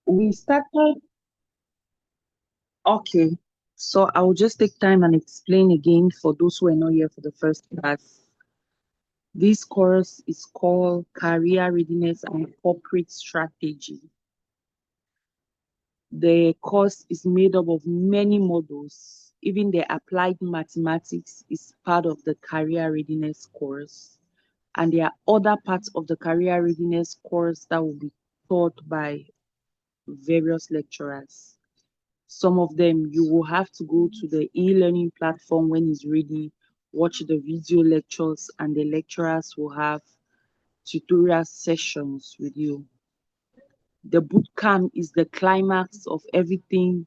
We started, okay. So I will just take time and explain again for those who are not here for the first class. This course is called Career Readiness and Corporate Strategy. The course is made up of many modules. Even the applied mathematics is part of the career readiness course. And there are other parts of the career readiness course that will be taught by various lecturers. Some of them you will have to go to the e-learning platform when it's ready, watch the video lectures, and the lecturers will have tutorial sessions with you. The boot camp is the climax of everything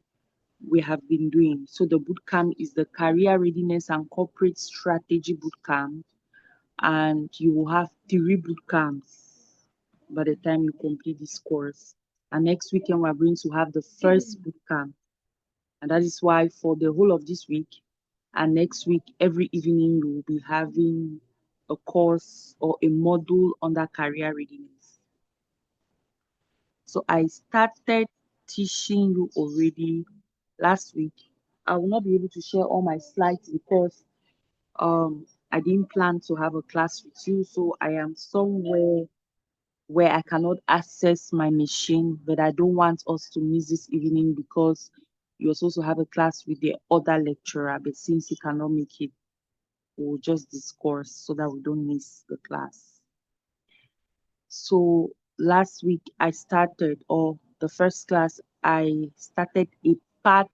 we have been doing. So the boot camp is the career readiness and corporate strategy boot camp, and you will have 3 boot camps by the time you complete this course. And next weekend we're going to have the first boot camp, and that is why for the whole of this week and next week, every evening we will be having a course or a module under career readiness. So I started teaching you already last week. I will not be able to share all my slides because I didn't plan to have a class with you. So I am somewhere where I cannot access my machine, but I don't want us to miss this evening because you're supposed to have a class with the other lecturer, but since he cannot make it, we'll just discourse so that we don't miss the class. So last week I started, or the first class, I started a part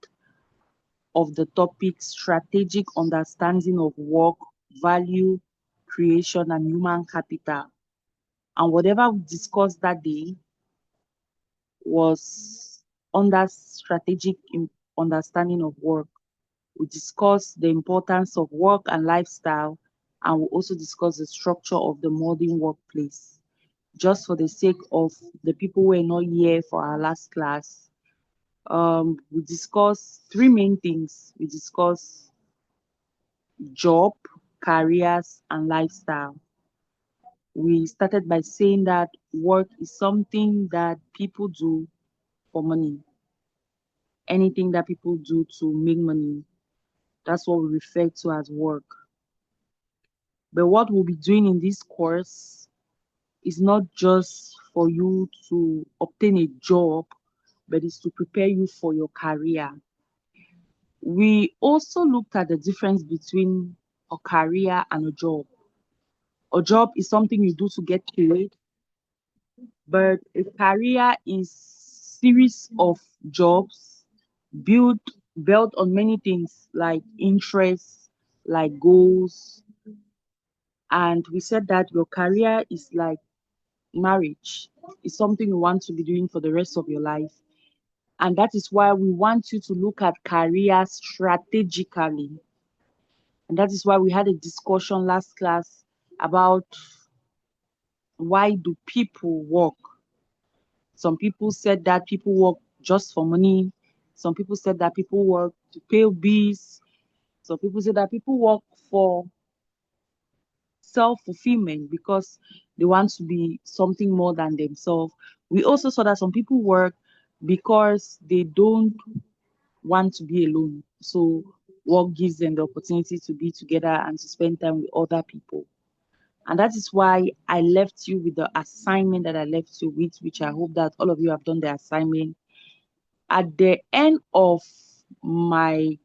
of the topic strategic understanding of work, value, creation, and human capital. And whatever we discussed that day was under strategic understanding of work. We discussed the importance of work and lifestyle, and we also discussed the structure of the modern workplace. Just for the sake of the people who were not here for our last class, we discussed 3 main things. We discussed job, careers, and lifestyle. We started by saying that work is something that people do for money. Anything that people do to make money, that's what we refer to as work. But what we'll be doing in this course is not just for you to obtain a job, but it's to prepare you for your career. We also looked at the difference between a career and a job. A job is something you do to get paid, but a career is series of jobs built built on many things like interests, like goals. And we said that your career is like marriage. It's something you want to be doing for the rest of your life. And that is why we want you to look at career strategically. And that is why we had a discussion last class about why do people work. Some people said that people work just for money. Some people said that people work to pay bills. Some people said that people work for self-fulfillment because they want to be something more than themselves. We also saw that some people work because they don't want to be alone. So work gives them the opportunity to be together and to spend time with other people. And that is why I left you with the assignment that I left you with, which I hope that all of you have done the assignment. At the end of my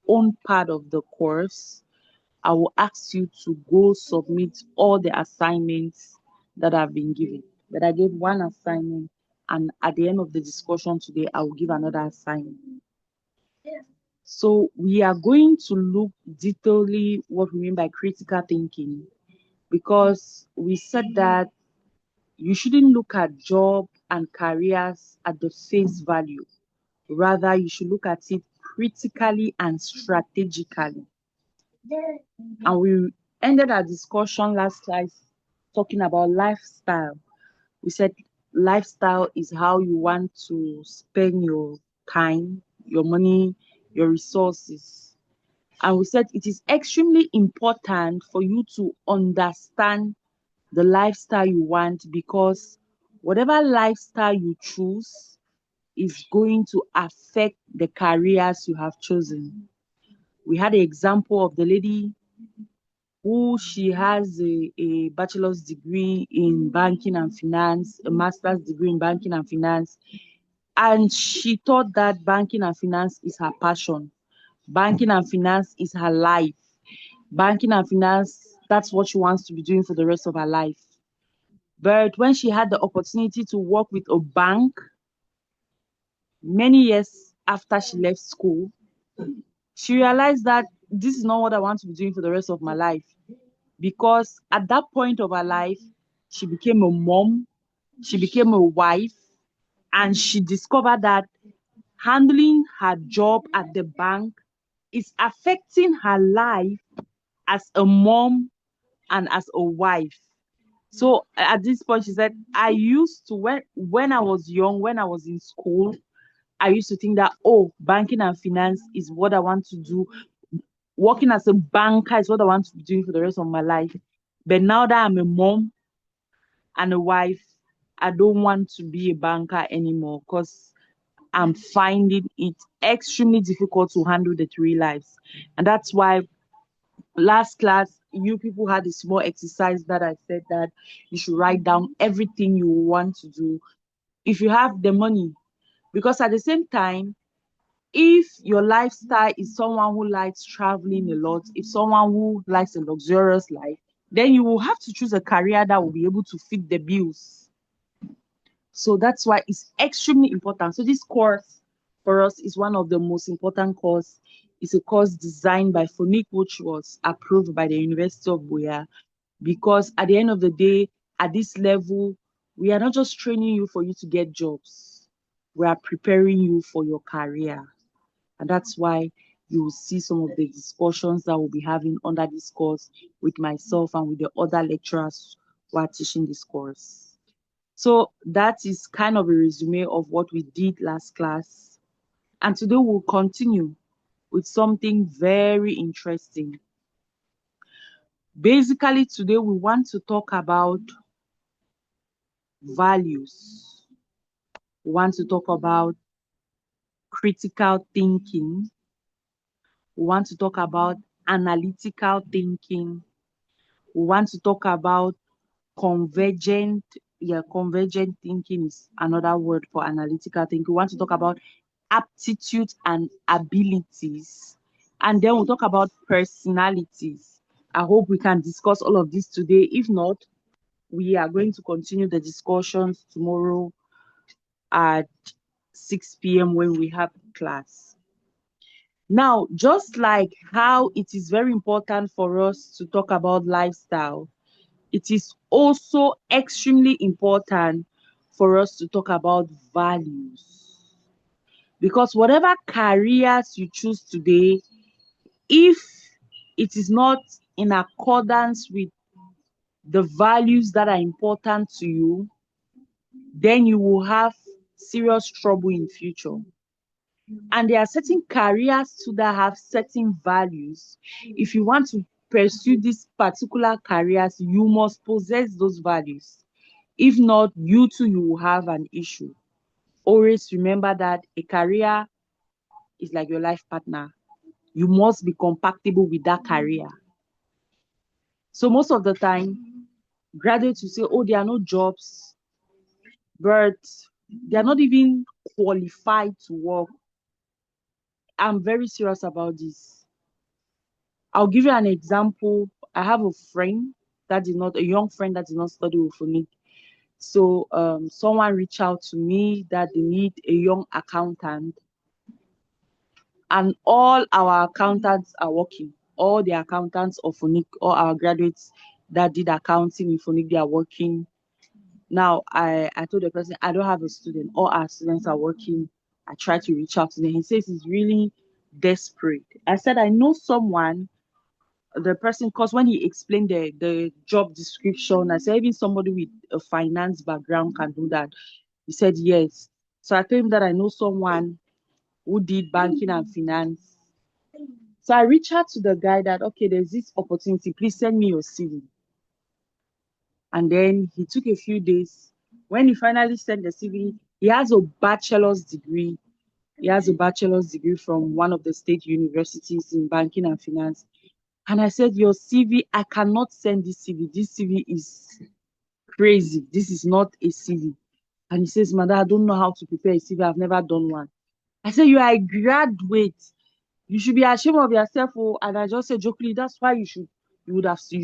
own part of the course, I will ask you to go submit all the assignments that have been given. But I gave one assignment, and at the end of the discussion today, I will give another assignment. So we are going to look detailedly what we mean by critical thinking, because we said that you shouldn't look at job and careers at the face value. Rather, you should look at it critically and strategically. And we ended our discussion last class talking about lifestyle. We said lifestyle is how you want to spend your time, your money, your resources. And we said it is extremely important for you to understand the lifestyle you want, because whatever lifestyle you choose is going to affect the careers you have chosen. We had an example of the lady who she has a bachelor's degree in banking and finance, a master's degree in banking and finance, and she thought that banking and finance is her passion. Banking and finance is her life. Banking and finance, that's what she wants to be doing for the rest of her life. But when she had the opportunity to work with a bank many years after she left school, she realized that this is not what I want to be doing for the rest of my life. Because at that point of her life, she became a mom, she became a wife, and she discovered that handling her job at the bank is affecting her life as a mom and as a wife. So at this point, she said, I used to, when I was young, when I was in school, I used to think that, oh, banking and finance is what I want to do. Working as a banker is what I want to be doing for the rest of my life. But now that I'm a mom and a wife, I don't want to be a banker anymore because I'm finding it extremely difficult to handle the three lives. And that's why last class, you people had a small exercise that I said that you should write down everything you want to do if you have the money. Because at the same time, if your lifestyle is someone who likes traveling a lot, if someone who likes a luxurious life, then you will have to choose a career that will be able to fit the bills. So that's why it's extremely important. So this course for us is one of the most important course. It's a course designed by Phonic, which was approved by the University of Buea. Because at the end of the day, at this level, we are not just training you for you to get jobs. We are preparing you for your career. And that's why you will see some of the discussions that we'll be having under this course with myself and with the other lecturers who are teaching this course. So that is kind of a resume of what we did last class. And today we'll continue with something very interesting. Basically, today we want to talk about values. We want to talk about critical thinking. We want to talk about analytical thinking. We want to talk about convergent. Yeah, convergent thinking is another word for analytical thinking. We want to talk about aptitudes and abilities. And then we'll talk about personalities. I hope we can discuss all of this today. If not, we are going to continue the discussions tomorrow at 6 p.m. when we have class. Now, just like how it is very important for us to talk about lifestyle, it is also extremely important for us to talk about values. Because whatever careers you choose today, if it is not in accordance with the values that are important to you, then you will have serious trouble in future. And there are certain careers too that have certain values. If you want to pursue these particular careers, you must possess those values. If not, you too, you will have an issue. Always remember that a career is like your life partner. You must be compatible with that career. So most of the time, graduates will say, oh, there are no jobs, but they are not even qualified to work. I'm very serious about this. I'll give you an example. I have a friend a young friend that did not study with me. So someone reached out to me that they need a young accountant, and all our accountants are working. All the accountants of Phonic, all our graduates that did accounting in Phonic, they are working. Now, I told the person, I don't have a student. All our students are working. I tried to reach out to them. He says he's really desperate. I said, I know someone, the person, because when he explained the job description, I said, even somebody with a finance background can do that. He said, yes. So I told him that I know someone who did banking and finance. So I reached out to the guy that, okay, there's this opportunity. Please send me your CV. And then he took a few days. When he finally sent the CV, He has a bachelor's degree. He has a bachelor's degree from one of the state universities in banking and finance. And I said, your CV, I cannot send this CV. This CV is crazy. This is not a CV. And he says, Madam, I don't know how to prepare a CV. I've never done one. I said, you are a graduate. You should be ashamed of yourself. Oh. And I just said, jokingly, that's why you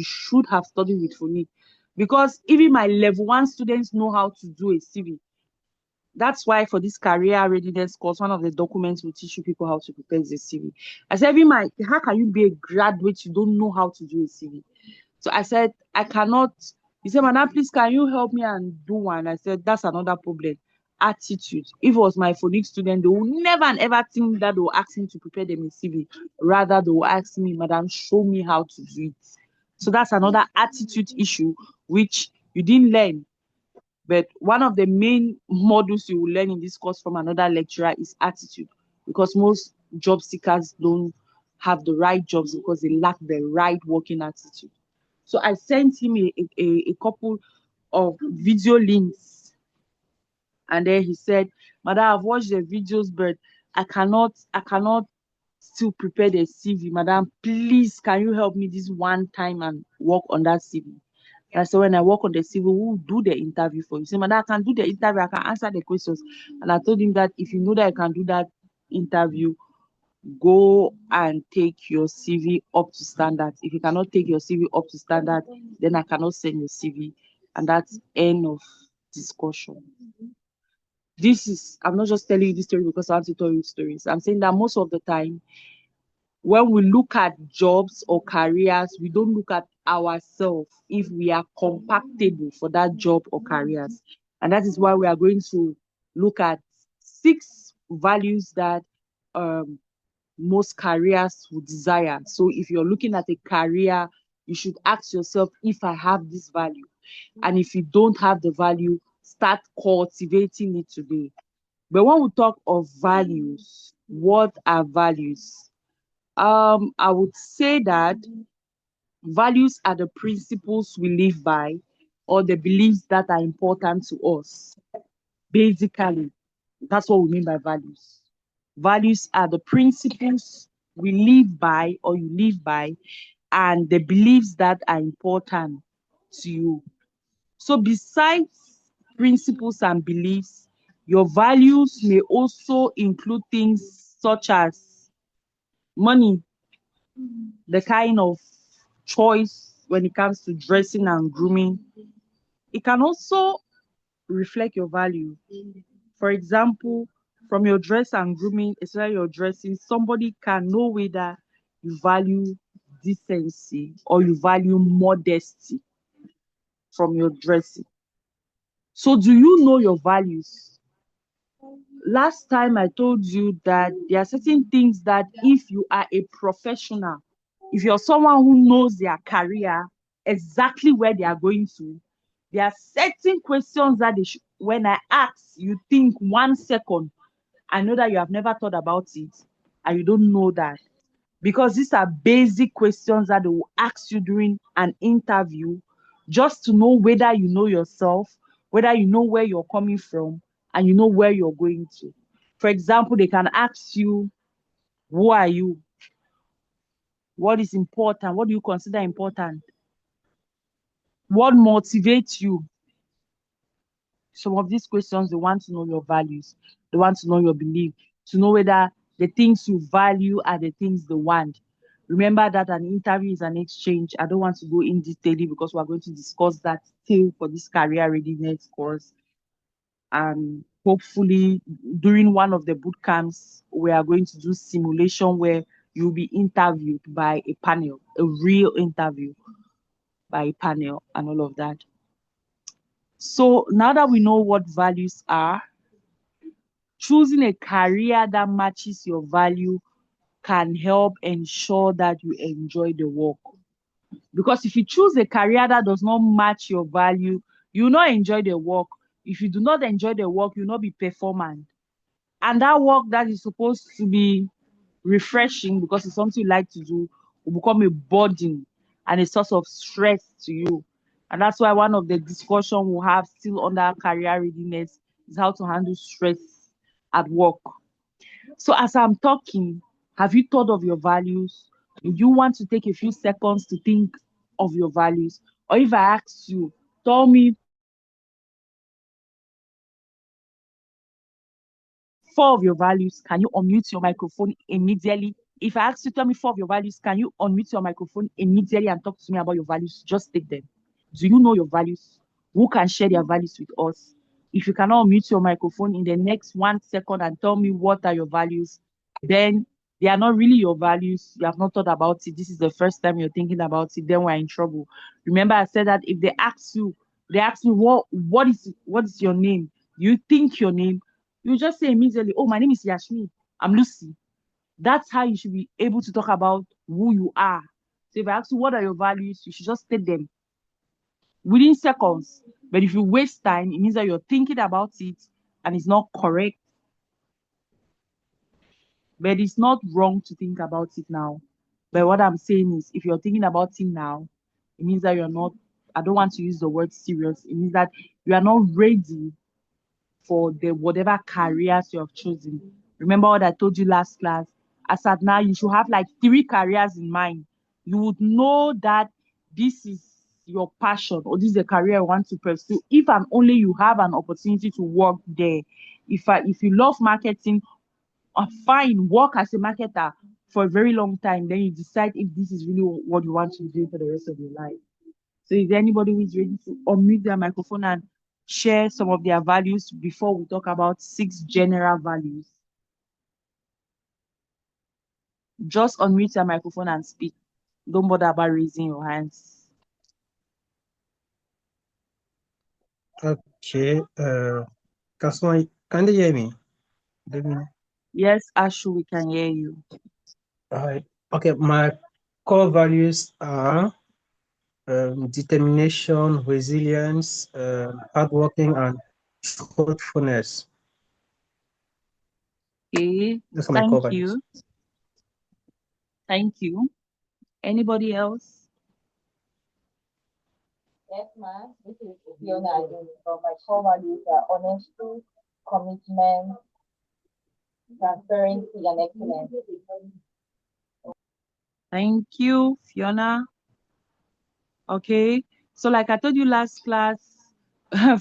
should have studied with me. Because even my level one students know how to do a CV. That's why for this career readiness course, one of the documents will teach you people how to prepare the CV. I said, how can you be a graduate? You don't know how to do a CV. So I said, I cannot. He said, Madam, please, can you help me and do one? I said, that's another problem. Attitude. If it was my phonics student, they will never and ever think that they will ask me to prepare them a CV. Rather, they will ask me, Madam, show me how to do it. So that's another attitude issue, which you didn't learn. But one of the main models you will learn in this course from another lecturer is attitude, because most job seekers don't have the right jobs because they lack the right working attitude. So I sent him a couple of video links, and then he said, Madam, I've watched the videos, but I cannot still prepare the CV. Madam, please, can you help me this one time and work on that CV? I said, when I work on the CV, who will do the interview for you? He said, Madam, I can do the interview, I can answer the questions. And I told him that if you know that I can do that interview, go and take your CV up to standard. If you cannot take your CV up to standard, then I cannot send your CV. And that's end of discussion. I'm not just telling you this story because I want to tell you stories. I'm saying that most of the time, when we look at jobs or careers, we don't look at ourselves if we are compatible for that job or careers. And that is why we are going to look at 6 values that um, most careers would desire. So if you're looking at a career, you should ask yourself, if I have this value. And if you don't have the value, start cultivating it today. But when we talk of values, what are values? I would say that values are the principles we live by or the beliefs that are important to us. Basically, that's what we mean by values. Values are the principles we live by or you live by and the beliefs that are important to you. So, besides principles and beliefs, your values may also include things such as money, the kind of choice when it comes to dressing and grooming. It can also reflect your value. For example, from your dress and grooming, especially your dressing, somebody can know whether you value decency or you value modesty from your dressing. So, do you know your values? Last time I told you that there are certain things that if you are a professional, if you're someone who knows their career, exactly where they are going to, there are certain questions that when I ask, you think 1 second, I know that you have never thought about it and you don't know that. Because these are basic questions that they will ask you during an interview just to know whether you know yourself, whether you know where you're coming from, and you know where you're going to. For example, they can ask you, who are you? What is important? What do you consider important? What motivates you? Some of these questions, they want to know your values. They want to know your belief, to know whether the things you value are the things they want. Remember that an interview is an exchange. I don't want to go in detail because we're going to discuss that still for this career readiness course. And hopefully, during one of the boot camps, we are going to do simulation where you'll be interviewed by a panel, a real interview by a panel, and all of that. So now that we know what values are, choosing a career that matches your value can help ensure that you enjoy the work. Because if you choose a career that does not match your value, you will not enjoy the work. If you do not enjoy the work, you will not be performant. And that work that is supposed to be refreshing because it's something you like to do will become a burden and a source of stress to you. And that's why one of the discussion we'll have still under career readiness is how to handle stress at work. So as I'm talking, have you thought of your values? Do you want to take a few seconds to think of your values? Or if I ask you, tell me four of your values, can you unmute your microphone immediately? If I ask you, tell me four of your values, can you unmute your microphone immediately and talk to me about your values? Just state them. Do you know your values? Who can share their values with us? If you cannot unmute your microphone in the next 1 second and tell me what are your values, then they are not really your values. You have not thought about it. This is the first time you're thinking about it. Then we're in trouble. Remember, I said that if they ask me what is your name? You think your name, you just say immediately, oh, my name is Yashmi. I'm Lucy. That's how you should be able to talk about who you are. So if I ask you what are your values, you should just state them within seconds. But if you waste time, it means that you're thinking about it and it's not correct. But it's not wrong to think about it now. But what I'm saying is, if you're thinking about it now, it means that you're not, I don't want to use the word serious. It means that you are not ready for the whatever careers you have chosen. Remember what I told you last class? As at now, you should have like 3 careers in mind. You would know that this is your passion or this is a career you want to pursue if and only you have an opportunity to work there. If you love marketing, fine, work as a marketer for a very long time. Then you decide if this is really what you want to do for the rest of your life. So is there anybody who is ready to unmute their microphone and share some of their values before we talk about 6 general values? Just unmute your microphone and speak. Don't bother about raising your hands. Okay. Can you hear me? Let me. Yes, Ashu, we can hear you. Alright. Okay. My core values are determination, resilience, hardworking, and truthfulness. Okay, Those are my core thank values. you. Thank you. Anybody else? Yes, ma'am. This is Fiona again. So my core values are honesty, commitment, transparency, and excellence. Thank you, Fiona. Okay, so like I told you last class,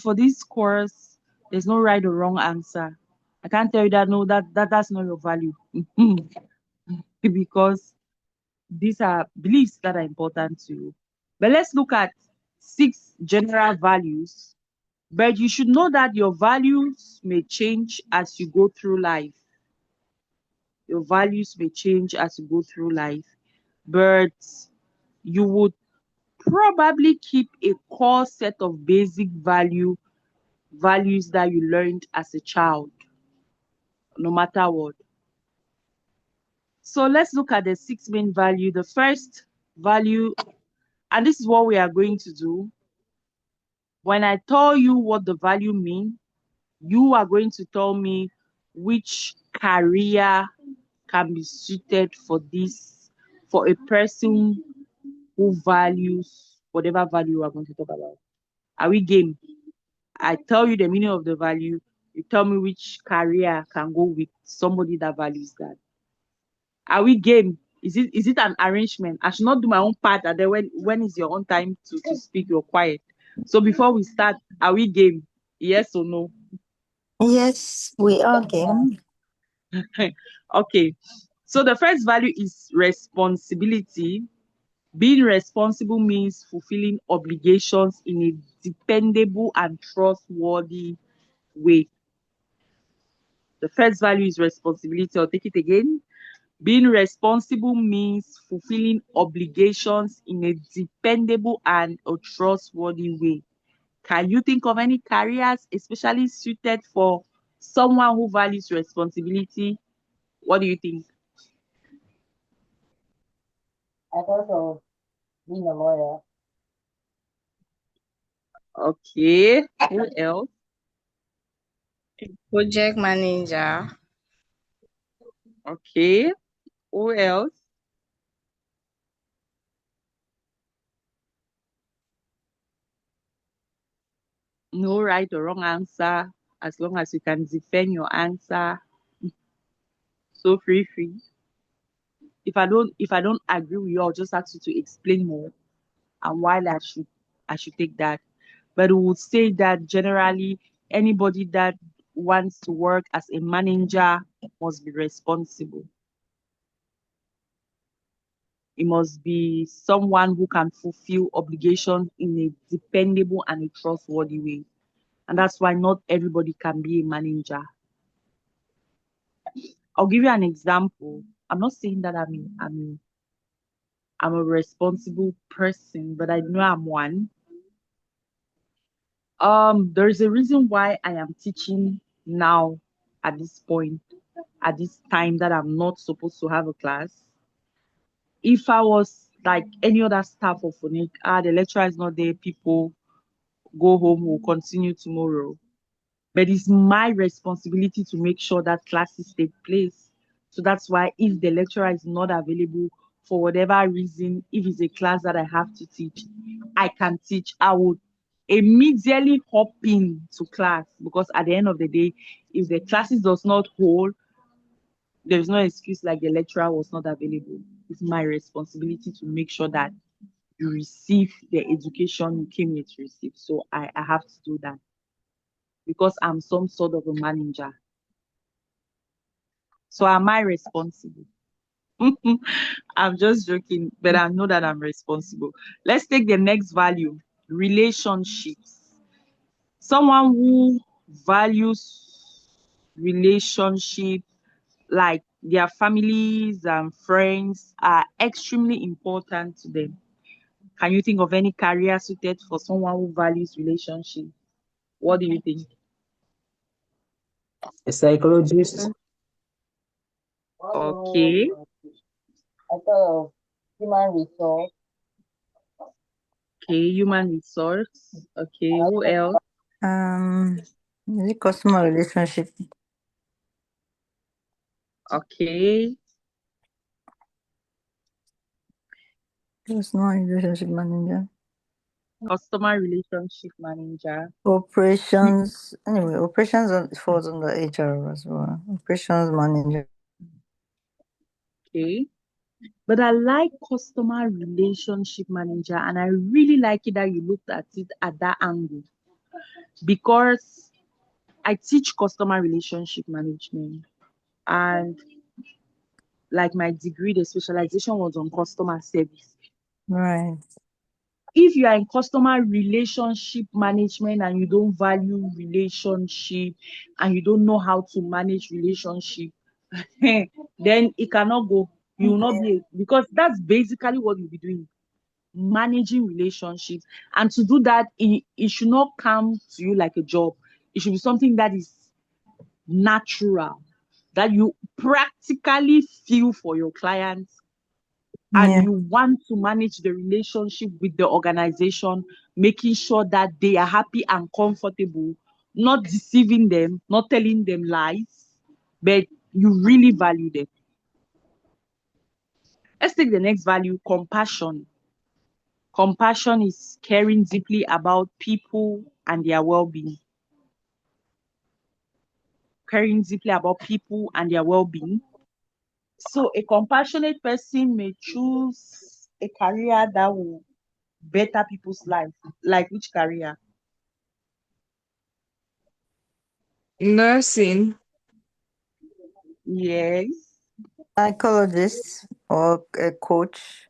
for this course, there's no right or wrong answer. I can't tell you that no, that's not your value. Because these are beliefs that are important to you. But let's look at 6 general values. But you should know that your values may change as you go through life. Your values may change as you go through life. But you would probably keep a core set of basic values that you learned as a child, no matter what. So let's look at the 6 main value. The first value, and this is what we are going to do. When I tell you what the value mean, you are going to tell me which career can be suited for this, for a person who values whatever value we are going to talk about. Are we game? I tell you the meaning of the value, you tell me which career can go with somebody that values that. Are we game? Is it an arrangement? I should not do my own part, and then when is your own time to speak, you're quiet. So before we start, are we game? Yes or no? Yes, we are game. Okay. So the first value is responsibility. Being responsible means fulfilling obligations in a dependable and trustworthy way. The first value is responsibility. I'll take it again. Being responsible means fulfilling obligations in a dependable and a trustworthy way. Can you think of any careers especially suited for someone who values responsibility? What do you think? I thought of being a lawyer. Okay. Who else? Project manager. Okay. Who else? No right or wrong answer. as long as you can defend your answer. So free. If I don't agree with you, I'll just ask you to explain more and why I should take that. But we would say that generally anybody that wants to work as a manager must be responsible. It must be someone who can fulfill obligations in a dependable and a trustworthy way. And that's why not everybody can be a manager. I'll give you an example. I'm not saying that I'm a responsible person, but I know I'm one. There's a reason why I am teaching now at this point, at this time that I'm not supposed to have a class. If I was like any other staff of Phonic, the lecturer is not there, people go home, we'll continue tomorrow. But it's my responsibility to make sure that classes take place. So that's why if the lecturer is not available for whatever reason, if it's a class that I have to teach, I can teach. I would immediately hop in to class because at the end of the day, if the classes does not hold, there's no excuse like the lecturer was not available. It's my responsibility to make sure that you receive the education you came here to receive. So I have to do that because I'm some sort of a manager. So am I responsible? I'm just joking, but I know that I'm responsible. Let's take the next value, relationships. Someone who values relationship, like their families and friends, are extremely important to them. Can you think of any career suited for someone who values relationship? What do you think? A psychologist. Okay, I thought of human resource. okay, human resource. Okay, And who also else? Is it customer relationship? Okay, Customer relationship manager. customer relationship manager. Operations. Anyway, falls under HR as well. Operations manager. Okay. But I like customer relationship manager, and I really like it that you looked at it at that angle because I teach customer relationship management, and like my degree, the specialization was on customer service. Right. If you are in customer relationship management and you don't value relationship and you don't know how to manage relationship, then it cannot go. You will not be because that's basically what you'll be doing, managing relationships. And to do that, it should not come to you like a job. It should be something that is natural, that you practically feel for your clients and Yeah. you want to manage the relationship with the organization, making sure that they are happy and comfortable, not deceiving them, not telling them lies, but you really value them. Let's take the next value, compassion. Compassion is caring deeply about people and their well-being. Caring deeply about people and their well-being. So a compassionate person may choose a career that will better people's life. Like which career? Nursing. Yes, Psychologist or a coach.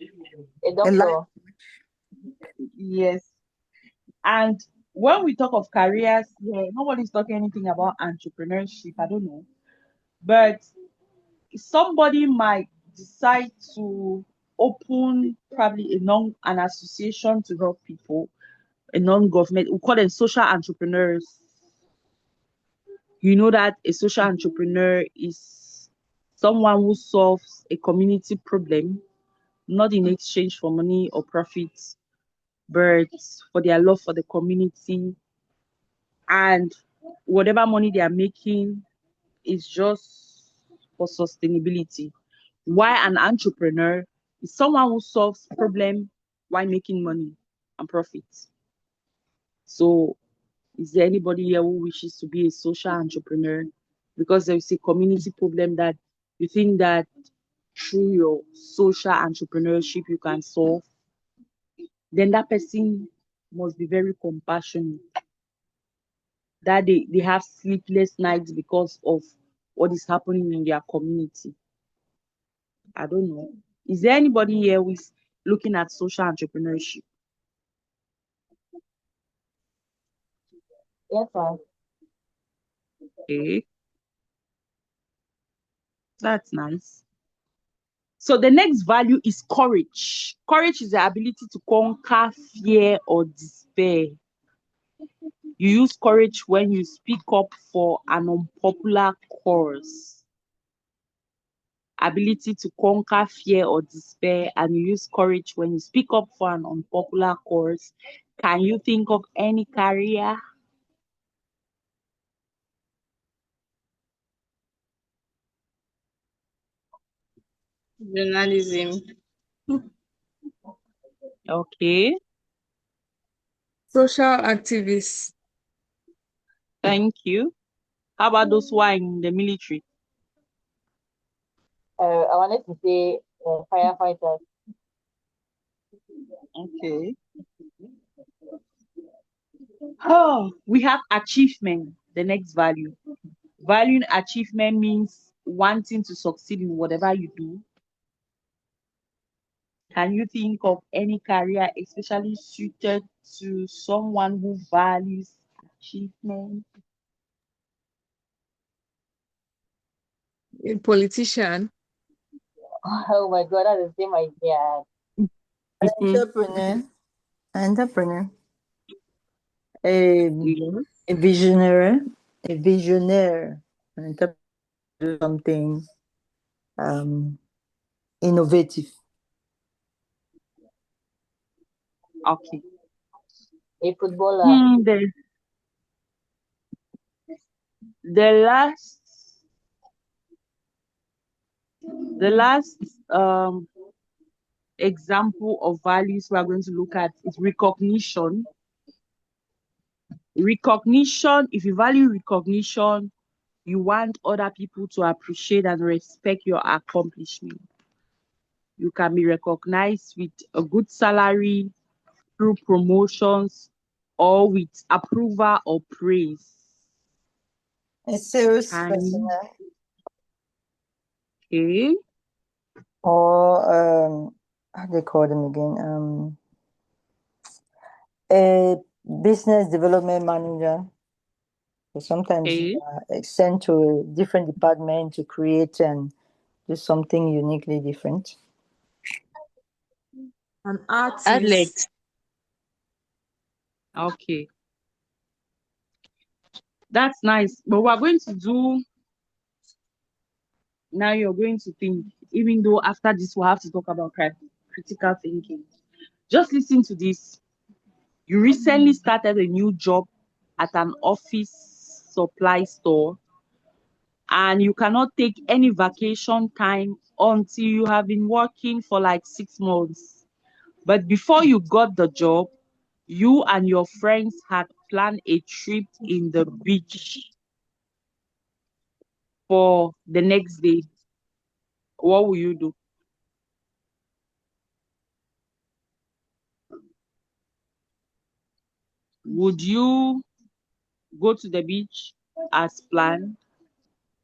a A life. doctor. yes. And when we talk of careers, yeah, nobody's talking anything about entrepreneurship. I don't know. But somebody might decide to open probably an association to help people, a non-government, we call them social entrepreneurs. You know that a social entrepreneur is someone who solves a community problem, not in exchange for money or profits, but for their love for the community. And whatever money they are making is just for sustainability. Why an entrepreneur is someone who solves problem while making money and profits. So Is there anybody here who wishes to be a social entrepreneur? Because there is a community problem that you think that through your social entrepreneurship you can solve, then that person must be very compassionate. That they have sleepless nights because of what is happening in their community. I don't know. Is there anybody here who is looking at social entrepreneurship? Yes, ma'am. Okay, that's nice. So the next value is courage. Courage is the ability to conquer fear or despair. You use courage when you speak up for an unpopular cause. Ability to conquer fear or despair, and you use courage when you speak up for an unpopular cause. Can you think of any career? Journalism. Okay, Social activists. thank you. How about those who are in the military? I wanted to say firefighters. Okay. Oh, we have achievement, the next value. Valuing achievement means wanting to succeed in whatever you do. Can you think of any career especially suited to someone who values achievement? A politician. Oh my God, that's the same idea. Entrepreneur. Entrepreneur. A, Yes. a visionary. A visionary. An entrepreneur do something innovative. Okay. A footballer. The last example of values we are going to look at is recognition. Recognition, if you value recognition, you want other people to appreciate and respect your accomplishment. You can be recognized with a good salary, through promotions, or with approval or praise. A sales Can personnel. okay, Or how do they call them again? A business development manager. So sometimes okay, you are sent to a different department to create and do something uniquely different. An artist. Alex. Okay, that's nice. But we're going to do now. You're going to think, even though after this we'll have to talk about critical thinking. Just listen to this. You recently started a new job at an office supply store, and you cannot take any vacation time until you have been working for like 6 months. But before you got the job, you and your friends had planned a trip in the beach for the next day. What will you do? Would you go to the beach as planned,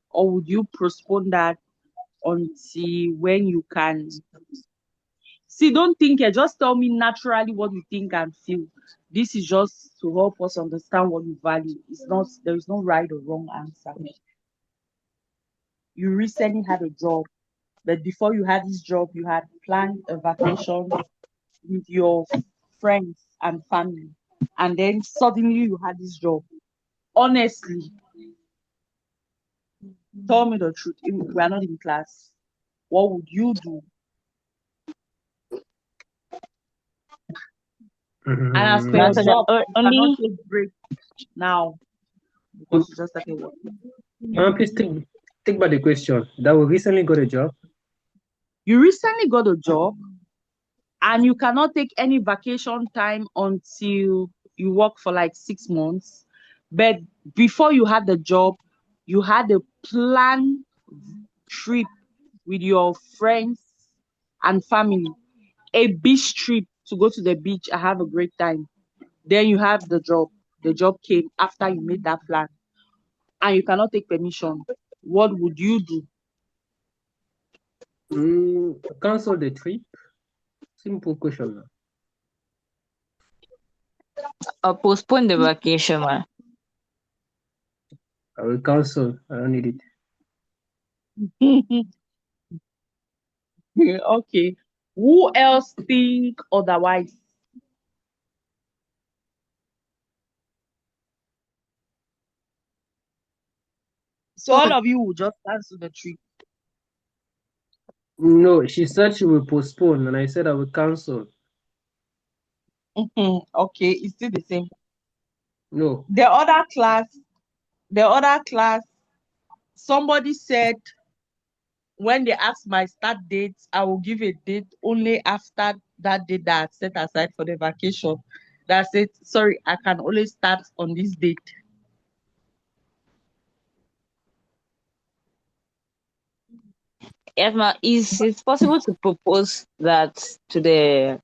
or would you postpone that until when you can? See, don't think it. Just tell me naturally what you think and feel. This is just to help us understand what you value. It's not, there is no right or wrong answer. You recently had a job, but before you had this job, you had planned a vacation with your friends and family. And then suddenly you had this job. Honestly, tell me the truth. If we are not in class, what would you do? And as per Mm, your Answer job, that. you cannot Only take break now because you just started working. please take back the question. That we recently got a job. You recently got a job and you cannot take any vacation time until you work for like 6 months. But before you had the job, you had a planned trip with your friends and family, a beach trip to go to the beach and have a great time. Then you have the job. The job came after you made that plan, and you cannot take permission. What would you do? Cancel the trip. Simple question. Or postpone the vacation, man. I will cancel. I don't need it. Okay. Who else think otherwise? So all of you will just cancel the trip. No, she said she will postpone, and I said I will cancel. Okay, it's still the same. No. The other class, somebody said when they ask my start date, I will give a date only after that date that I set aside for the vacation. That said, sorry, I can only start on this date. Yes, ma, is it possible to propose that to the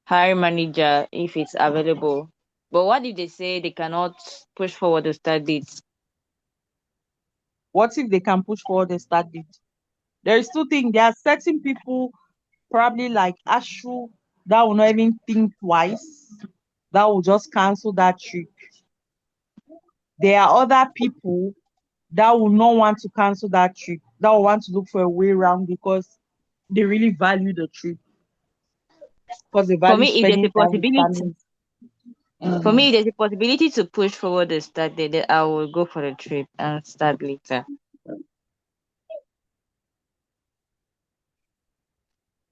hiring manager if it's available? But what if they say they cannot push forward the start date? What if they can push forward the start date? There is two things. There are certain people, probably like Ashu, that will not even think twice. That will just cancel that trip. There are other people that will not want to cancel that trip. That will want to look for a way around because they really value the trip. Because they For value me, if there's a spending time with possibility, family. for me, Mhm. if there's a possibility to push forward the start date, then I will go for the trip and start later.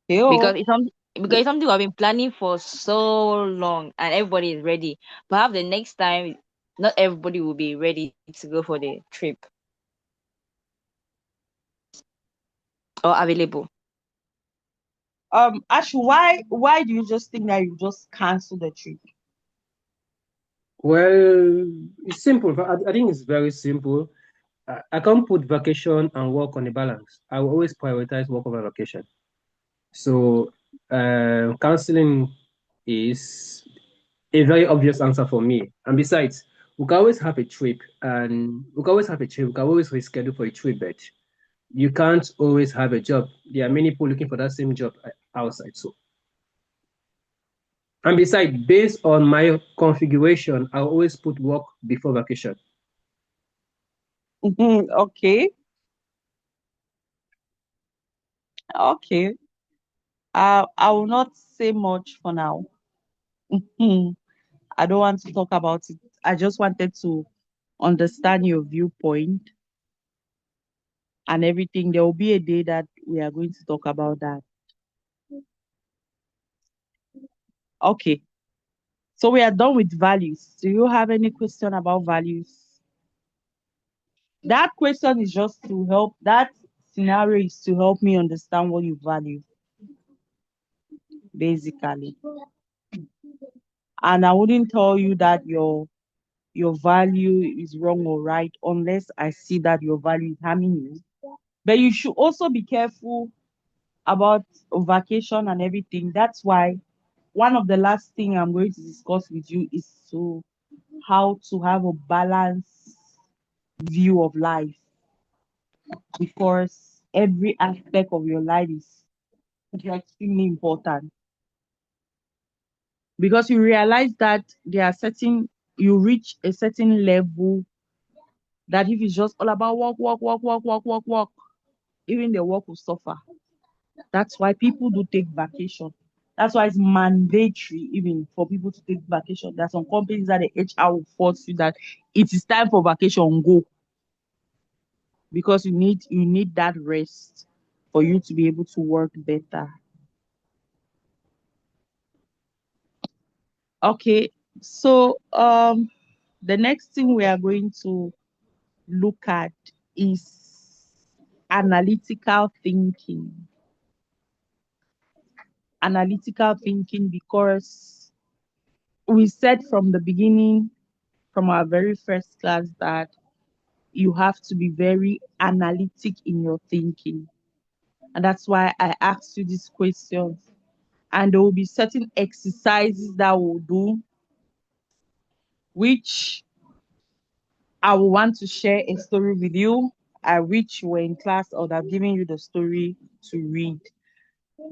Yo. Because it's something I've been planning for so long and everybody is ready. Perhaps the next time, not everybody will be ready to go for the trip or available. Ashu, why do you just think that you just cancel the trip? Well, it's simple. I think it's very simple. I can't put vacation and work on a balance. I will always prioritize work over vacation. So, counseling is a very obvious answer for me. And besides, we can always have a trip, and we can always have a trip. We can always reschedule for a trip, but you can't always have a job. There are many people looking for that same job outside. So, and besides, based on my configuration, I always put work before vacation. Okay. Okay. I will not say much for now. I don't want to talk about it. I just wanted to understand your viewpoint and everything. There will be a day that we are going to talk about that. Okay. So we are done with values. Do you have any question about values? That question is just to help, that scenario is to help me understand what you value, basically. And I wouldn't tell you that your value is wrong or right unless I see that your value is harming you. But you should also be careful about vacation and everything. That's why one of the last thing I'm going to discuss with you is how to have a balanced view of life, because every aspect of your life is extremely important. Because you realize that there are certain, you reach a certain level that if it's just all about work, even the work will suffer. That's why people do take vacation. That's why it's mandatory even for people to take vacation. There are some companies that the HR will force you that it is time for vacation, go, because you need that rest for you to be able to work better. Okay, so the next thing we are going to look at is analytical thinking. Analytical thinking, because we said from the beginning from our very first class that you have to be very analytic in your thinking. And that's why I asked you these questions. And there will be certain exercises that we'll do, which I will want to share a story with you. I wish you were in class, I would have given you the story to read.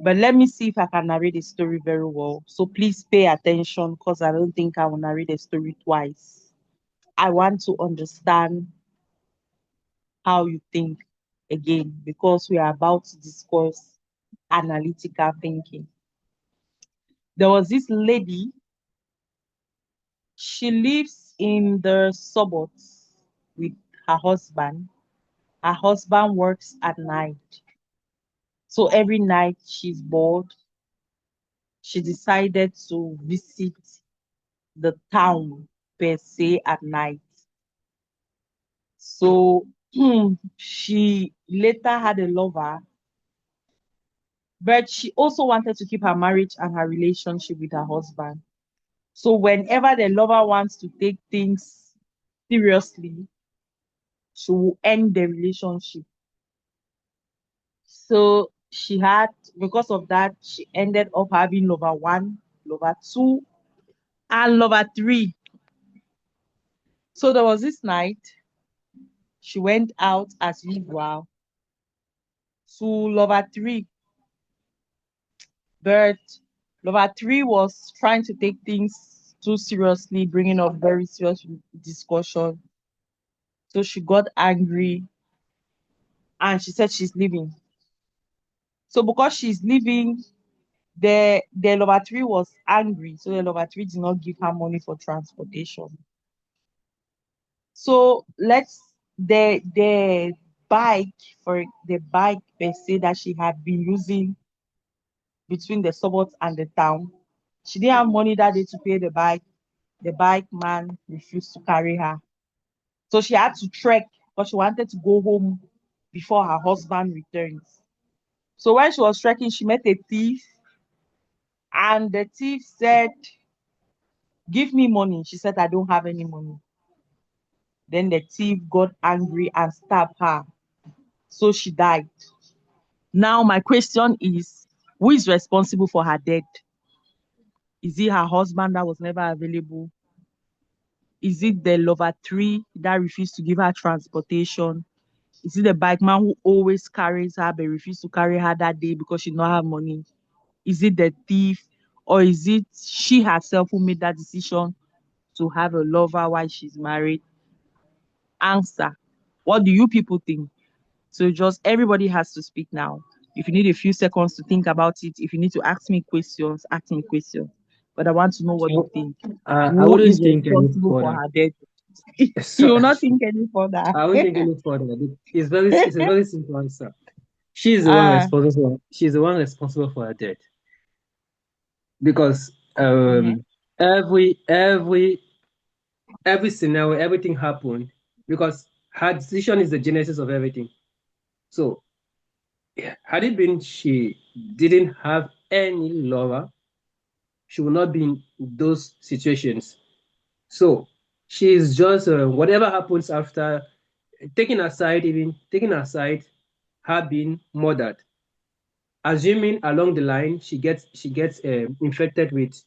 But let me see if I can narrate the story very well. So please pay attention because I don't think I will narrate the story twice. I want to understand how you think again because we are about to discuss analytical thinking. There was this lady, she lives in the suburbs with her husband. Her husband works at night. So every night she's bored. She decided to visit the town per se at night. So she later had a lover, but she also wanted to keep her marriage and her relationship with her husband. So whenever the lover wants to take things seriously, she will end the relationship. So she had, because of that, she ended up having lover one, lover two, and lover three. So there was this night, she went out as usual to lover three, but lover three was trying to take things too seriously, bringing up very serious discussion. So she got angry and she said she's leaving. So because she's leaving, the lover three was angry. So the lover three did not give her money for transportation. So the bike for the bike per se that she had been using between the suburbs and the town. She didn't have money that day to pay the bike. The bike man refused to carry her. So she had to trek because she wanted to go home before her husband returns. So when she was trekking, she met a thief, and the thief said, "Give me money." She said, "I don't have any money." Then the thief got angry and stabbed her. So she died. Now, my question is, who is responsible for her death? Is it her husband that was never available? Is it the lover three that refused to give her transportation? Is it the bike man who always carries her but refused to carry her that day because she did not have money? Is it the thief? Or is it she herself who made that decision to have a lover while she's married? Answer. What do you people think? So just everybody has to speak now. If you need a few seconds to think about it, if you need to ask me questions, ask me questions. But I want to know what you So, think. I Who wouldn't is think any responsible for further. her death? You So, will not think any further. I won't think any further. It's a very simple answer. She's the one Ah, responsible. She's the one responsible for her death because mhm. every every every scenario, everything happened because her decision is the genesis of everything. So, had it been she didn't have any lover, she would not be in those situations. So, she's just whatever happens after, taking aside her being murdered, assuming along the line she gets infected with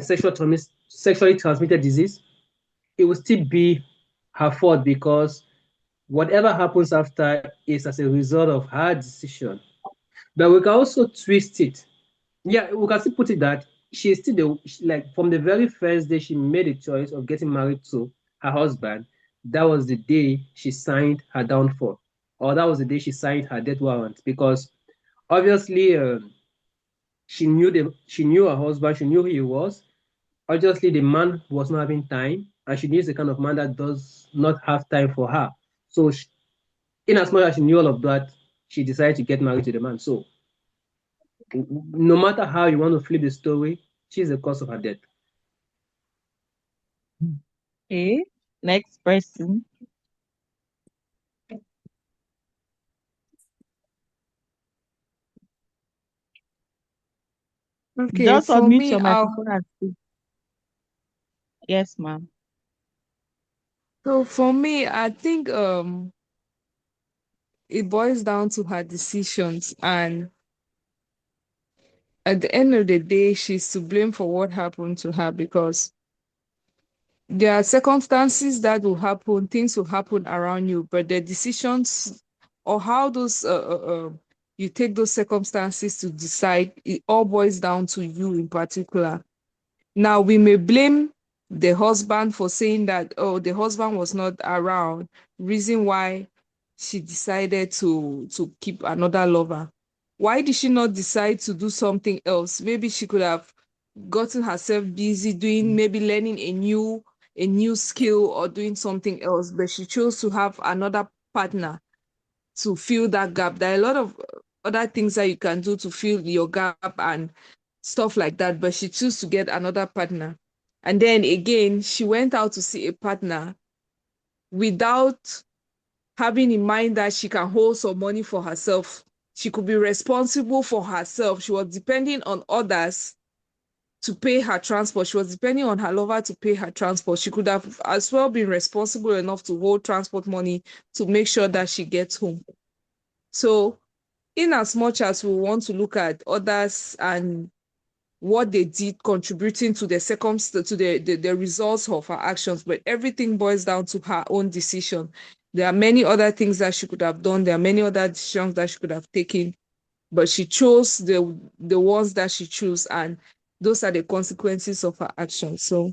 sexually transmitted disease, it will still be her fault because whatever happens after is as a result of her decision. But we can also twist it. Yeah, we can still put it that she's still like from the very first day she made a choice of getting married to her husband, that was the day she signed her downfall, or that was the day she signed her death warrant because obviously she knew her husband, she knew who he was. Obviously, the man was not having time, and she needs the kind of man that does not have time for her. So, in as much as she knew all of that, she decided to get married to the man. So, no matter how you want to flip the story, she's the cause of her death. Okay. Next person. Okay, Just for unmute me, your microphone and speak. Yes, ma'am. So for me, I think it boils down to her decisions, and at the end of the day, she's to blame for what happened to her, because there are circumstances that will happen, things will happen around you, but the decisions or how those you take those circumstances to decide, it all boils down to you in particular. Now, we may blame the husband for saying that, oh, the husband was not around, reason why she decided to keep another lover. Why did she not decide to do something else? Maybe she could have gotten herself busy doing, maybe learning a new skill or doing something else, but she chose to have another partner to fill that gap. There are a lot of other things that you can do to fill your gap and stuff like that, but she chose to get another partner. And then again, she went out to see a partner without having in mind that she can hold some money for herself. She could be responsible for herself. She was depending on others to pay her transport. She was depending on her lover to pay her transport. She could have as well been responsible enough to hold transport money to make sure that she gets home. So, in as much as we want to look at others and what they did contributing to the the results of her actions, but everything boils down to her own decision. There are many other things that she could have done. There are many other decisions that she could have taken, but she chose the ones that she chose, and those are the consequences of her actions. So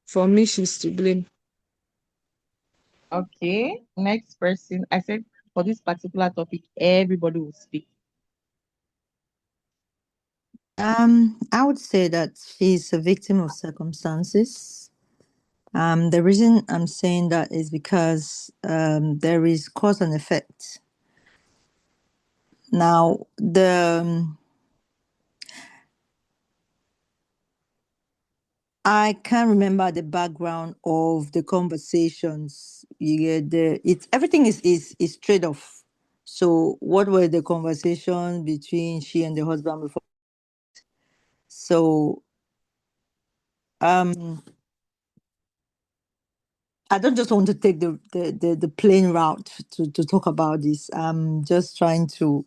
for me, she's to blame. Okay. Next person. I said for this particular topic, everybody will speak. I would say that she's a victim of circumstances. The reason I'm saying that is because there is cause and effect. Now, I can't remember the background of the conversations. You get it's everything is trade off. So, what were the conversations between she and the husband before? So, um, I don't just want to take the plain route to talk about this. I'm just trying to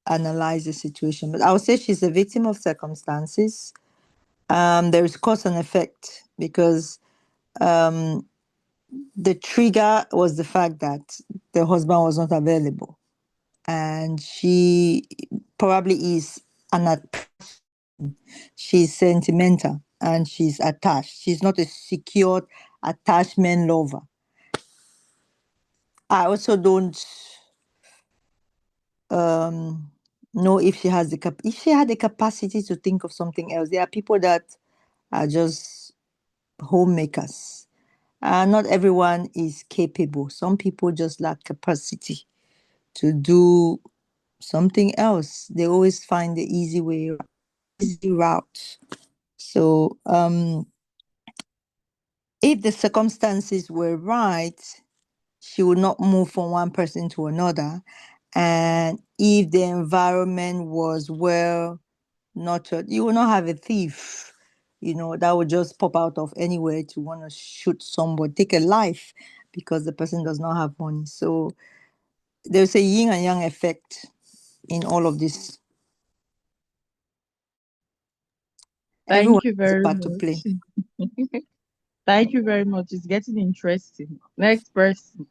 analyze the situation. But I would say she's a victim of circumstances. There is cause and effect because um, the trigger was the fact that the husband was not available. And she probably is she's sentimental and she's attached. She's not a secured attachment lover. I also don't um, know if she has if she had the capacity to think of something else. There are people that are just homemakers. Not everyone is capable. Some people just lack capacity to do something else. They always find the easy route. So if the circumstances were right, she would not move from one person to another. And if the environment was well nurtured, you will not have a thief, that would just pop out of anywhere to want to shoot somebody, take a life because the person does not have money. So there's a yin and yang effect in all of this. Everyone Thank you has a very part to play. much. Thank you very much. It's getting interesting. Next person.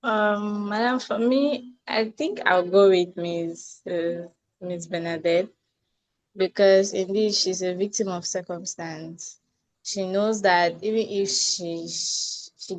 Madam, for me, I think I'll go with Miss Bernadette, because indeed she's a victim of circumstance. She knows that even if she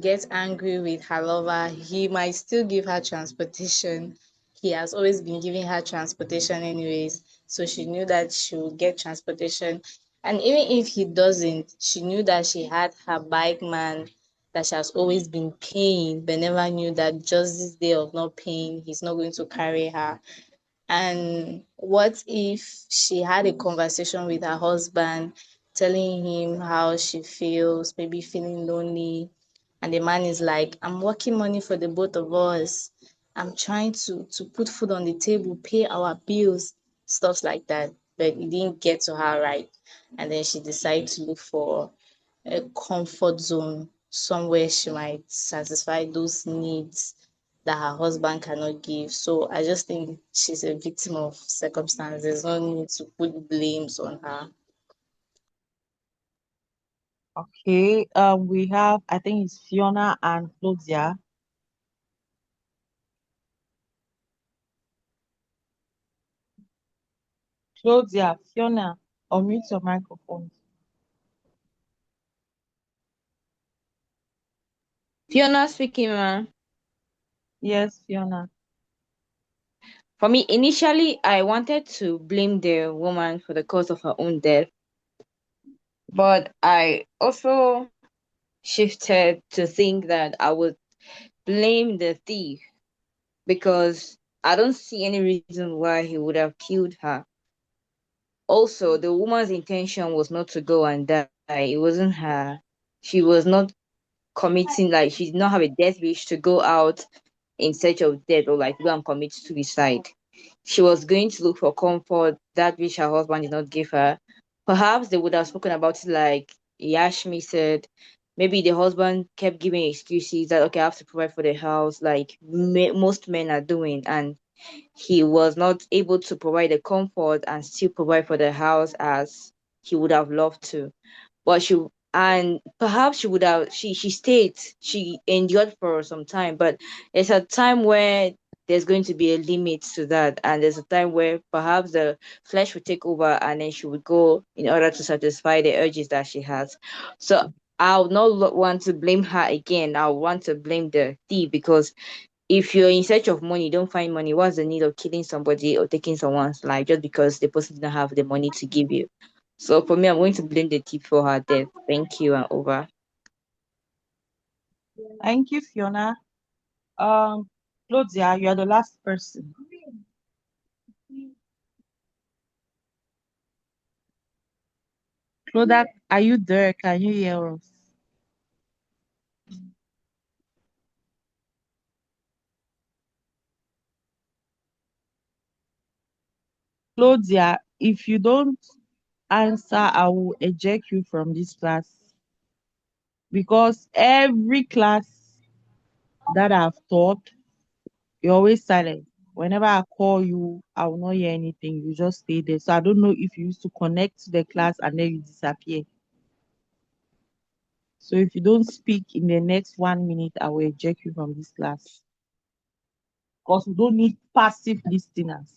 gets angry with her lover, he might still give her transportation. He has always been giving her transportation anyways, so she knew that she would get transportation. And even if he doesn't, she knew that she had her bike man that she has always been paying, but never knew that just this day of not paying, he's not going to carry her. And what if she had a conversation with her husband, telling him how she feels, maybe feeling lonely, and the man is like, I'm working money for the both of us. I'm trying to put food on the table, pay our bills, stuff like that. But it didn't get to her right. And then she decided to look for a comfort zone, somewhere she might satisfy those needs that her husband cannot give. So I just think she's a victim of circumstances. There's no need to put blames on her. Okay. We have, I think it's Fiona and Claudia. Claudia, Fiona, unmute your microphone. Fiona speaking, ma. Yes, Fiona. For me, initially, I wanted to blame the woman for the cause of her own death, but I also shifted to think that I would blame the thief because I don't see any reason why he would have killed her. Also, the woman's intention was not to go and die. It wasn't her. She was not committing, like, she did not have a death wish to go out in search of death or like go and commit suicide. She was going to look for comfort, that which her husband did not give her. Perhaps they would have spoken about it like Yashmi said. Maybe the husband kept giving excuses that, okay, I have to provide for the house, like most men are doing. And he was not able to provide the comfort and still provide for the house as he would have loved to. But she, and perhaps she would have, she stayed, she endured for some time, but there's a time where there's going to be a limit to that, and there's a time where perhaps the flesh would take over and then she would go in order to satisfy the urges that she has. So I would not want to blame her again. I would want to blame the thief, because if you're in search of money, you don't find money, what's the need of killing somebody or taking someone's life just because the person didn't have the money to give you? So for me, I'm going to blame the thief for her death. Thank you, and over. Thank you, Fiona. Claudia, you are the last person. Claudia, are you there? Can you hear us? Claudia, if you don't answer, I will eject you from this class, because every class that I've taught, you're always silent. Whenever I call you, I will not hear anything. You just stay there. So I don't know if you used to connect to the class and then you disappear. So if you don't speak in the next 1 minute, I will eject you from this class. Because we don't need passive listeners.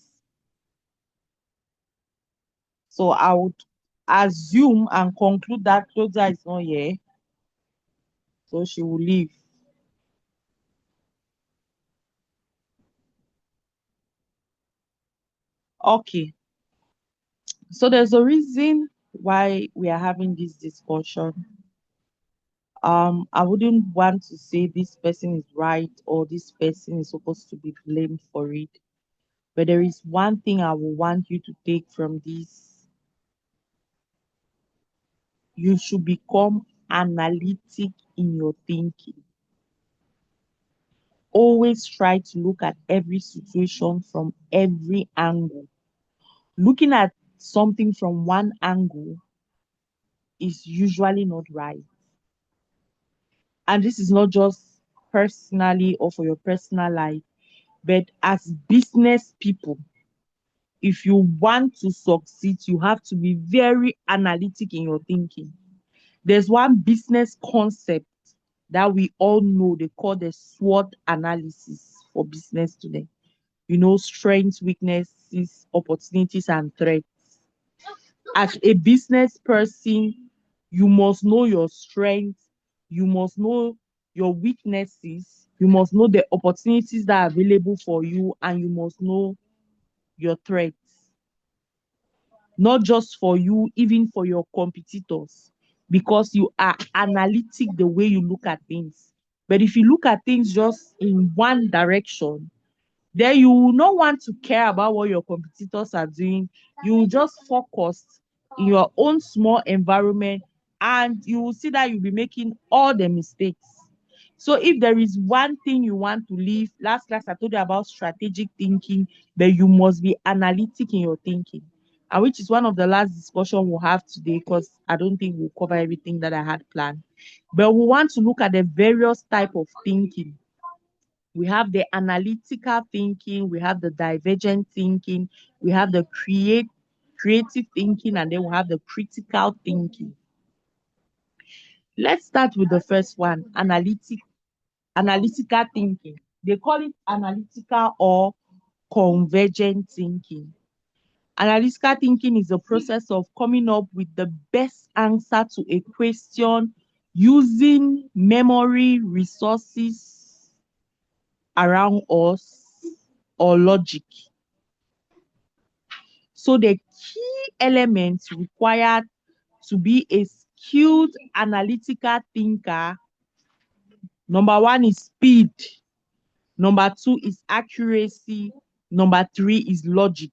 So I would assume and conclude that Claudia is not here. So she will leave. Okay. So there's a reason why we are having this discussion. I wouldn't want to say this person is right or this person is supposed to be blamed for it. But there is one thing I will want you to take from this. You should become analytic in your thinking. Always try to look at every situation from every angle. Looking at something from one angle is usually not right. And this is not just personally or for your personal life, but as business people, if you want to succeed, you have to be very analytic in your thinking. There's one business concept that we all know, they call the SWOT analysis for business today. You know, strengths, weaknesses, opportunities, and threats. As a business person, you must know your strengths, you must know your weaknesses, you must know the opportunities that are available for you, and you must know your threats. Not just for you, even for your competitors, because you are analytic the way you look at things. But if you look at things just in one direction, then you will not want to care about what your competitors are doing. You will just focus in your own small environment, and you will see that you'll be making all the mistakes. So if there is one thing you want to leave, last class I told you about strategic thinking, but you must be analytic in your thinking. And which is one of the last discussion we'll have today, because I don't think we'll cover everything that I had planned. But we want to look at the various type of thinking. We have the analytical thinking, we have the divergent thinking, we have the creative thinking, and then we have the critical thinking. Let's start with the first one, analytical thinking. They call it analytical or convergent thinking. Analytical thinking is the process of coming up with the best answer to a question using memory resources around us or logic. So the key elements required to be a skilled analytical thinker, number one is speed, number two is accuracy, number three is logic.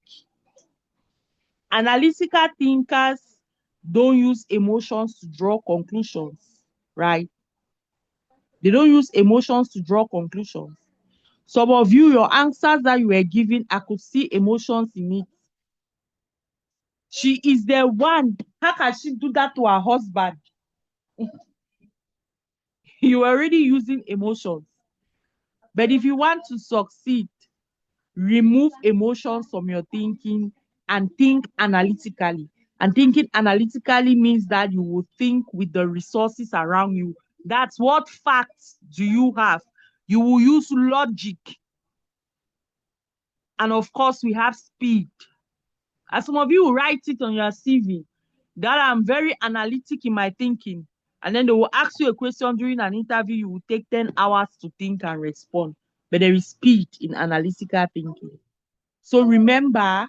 Analytical thinkers don't use emotions to draw conclusions, right? They don't use emotions to draw conclusions. Some of you, your answers that you were giving, I could see emotions in it. She is the one. How can she do that to her husband? You are already using emotions. But if you want to succeed, remove emotions from your thinking and think analytically. And thinking analytically means that you will think with the resources around you. That's what facts do you have? You will use logic. And of course, we have speed. As some of you will write it on your CV, that I'm very analytic in my thinking. And then they will ask you a question during an interview, you will take 10 hours to think and respond. But there is speed in analytical thinking. So remember,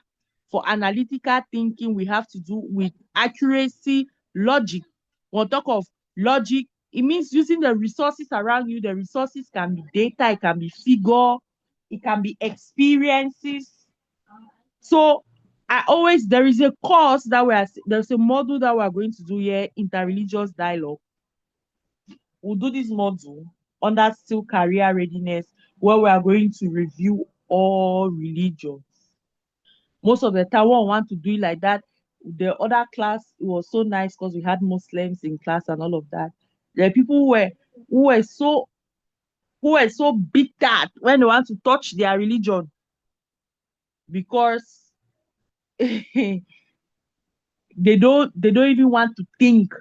for analytical thinking, we have to do with accuracy, logic. When we talk of logic, it means using the resources around you. The resources can be data, it can be figure, it can be experiences. So there is a course that there's a module that we're going to do here, interreligious dialogue. We'll do this module under still career readiness, where we are going to review all religions. Most of the time, one want to do it like that. The other class, it was so nice because we had Muslims in class and all of that. There are people who were so bitter when they want to touch their religion, because they don't even want to think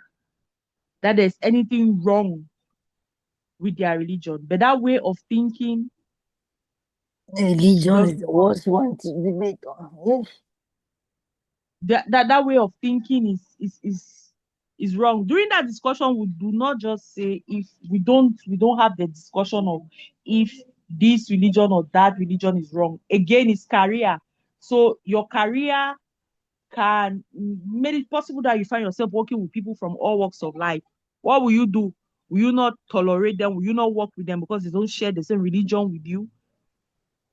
that there's anything wrong with their religion. But that way of thinking Religion does is the worst one to debate on. Yes. that way of thinking is wrong. During that discussion, we do not just say, if we don't have the discussion of if this religion or that religion is wrong. Again, it's career. So your career can make it possible that you find yourself working with people from all walks of life. What will you do? Will you not tolerate them? Will you not work with them because they don't share the same religion with you?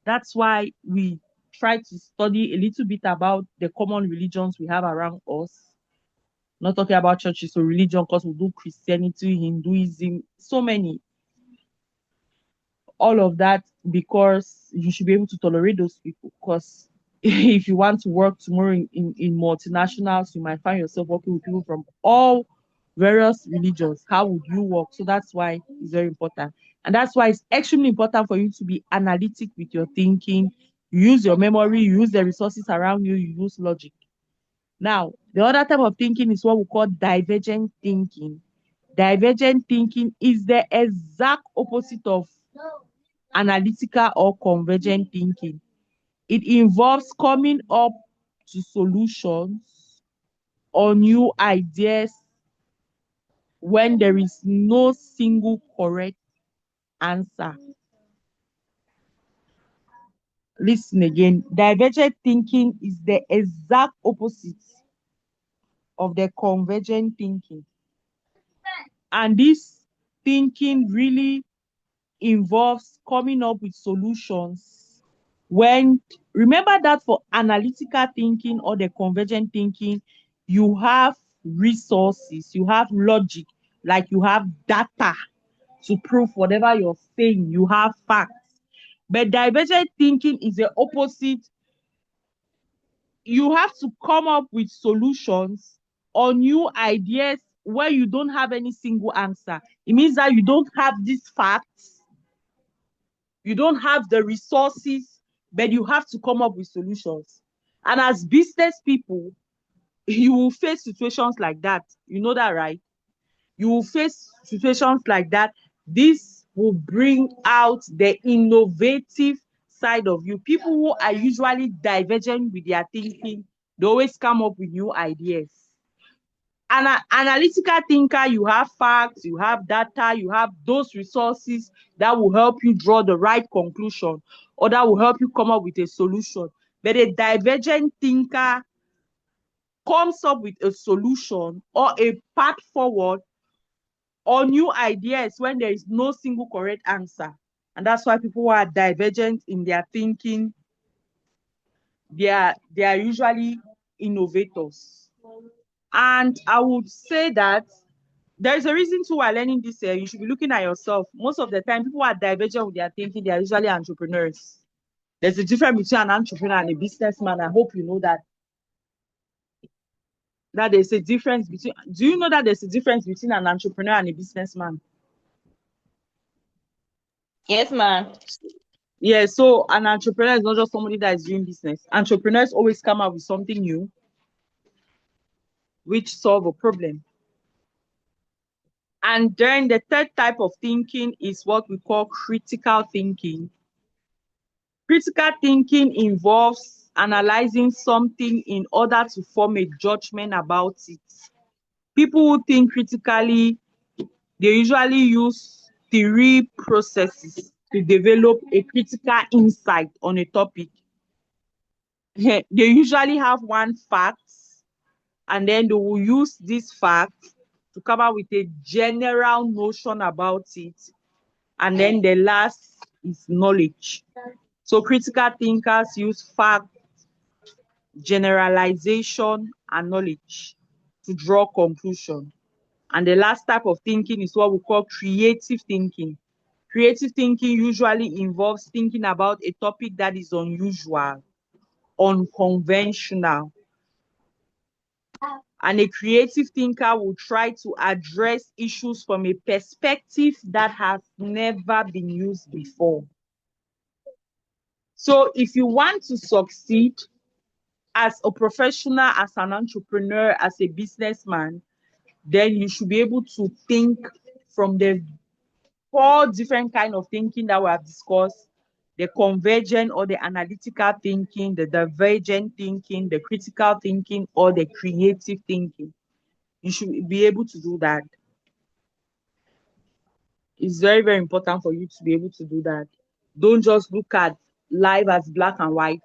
That's why we try to study a little bit about the common religions we have around us. Not talking about churches or religion, because we do Christianity, Hinduism, so many. All of that, because you should be able to tolerate those people. Because if you want to work tomorrow in multinationals, you might find yourself working with people from all various religions. How would you work? So that's why it's very important. And that's why it's extremely important for you to be analytic with your thinking. You use your memory, you use the resources around you, you use logic. Now, the other type of thinking is what we call divergent thinking. Divergent thinking is the exact opposite of analytical or convergent thinking. It involves coming up to solutions or new ideas when there is no single correct answer. Listen again. Divergent thinking is the exact opposite of the convergent thinking. And this thinking really involves coming up with solutions when, remember that for analytical thinking or the convergent thinking, you have resources, you have logic, like you have data, to prove whatever you're saying. You have facts. But divergent thinking is the opposite. You have to come up with solutions or new ideas where you don't have any single answer. It means that you don't have these facts, you don't have the resources, but you have to come up with solutions. And as business people, you will face situations like that. You know that, right? You will face situations like that. This will bring out the innovative side of you. People who are usually divergent with their thinking, they always come up with new ideas. An analytical thinker, you have facts, you have data, you have those resources that will help you draw the right conclusion or that will help you come up with a solution. But a divergent thinker comes up with a solution or a path forward or new ideas when there is no single correct answer. And that's why people who are divergent in their thinking, they are usually innovators. And I would say that there is a reason to why learning this. You should be looking at yourself. Most of the time, people who are divergent with their thinking, they are usually entrepreneurs. There's a difference between an entrepreneur and a businessman. I hope you know that. That there's a difference between. Do you know that there's a difference between an entrepreneur and a businessman? Yes, ma'am. Yeah, so an entrepreneur is not just somebody that is doing business. Entrepreneurs always come up with something new which solve a problem. And then the third type of thinking is what we call critical thinking. Critical thinking involves analyzing something in order to form a judgment about it. People who think critically, they usually use three processes to develop a critical insight on a topic. They usually have one fact, and then they will use this fact to come up with a general notion about it. And then the last is knowledge. So critical thinkers use fact, generalization, and knowledge to draw conclusion. And the last type of thinking is what we call creative thinking. Creative thinking usually involves thinking about a topic that is unusual, unconventional. And a creative thinker will try to address issues from a perspective that has never been used before. So if you want to succeed as a professional, as an entrepreneur, as a businessman, then you should be able to think from the four different kind of thinking that we have discussed: the convergent or the analytical thinking, the divergent thinking, the critical thinking, or the creative thinking. You should be able to do that. It's very, very important for you to be able to do that. Don't just look at life as black and white.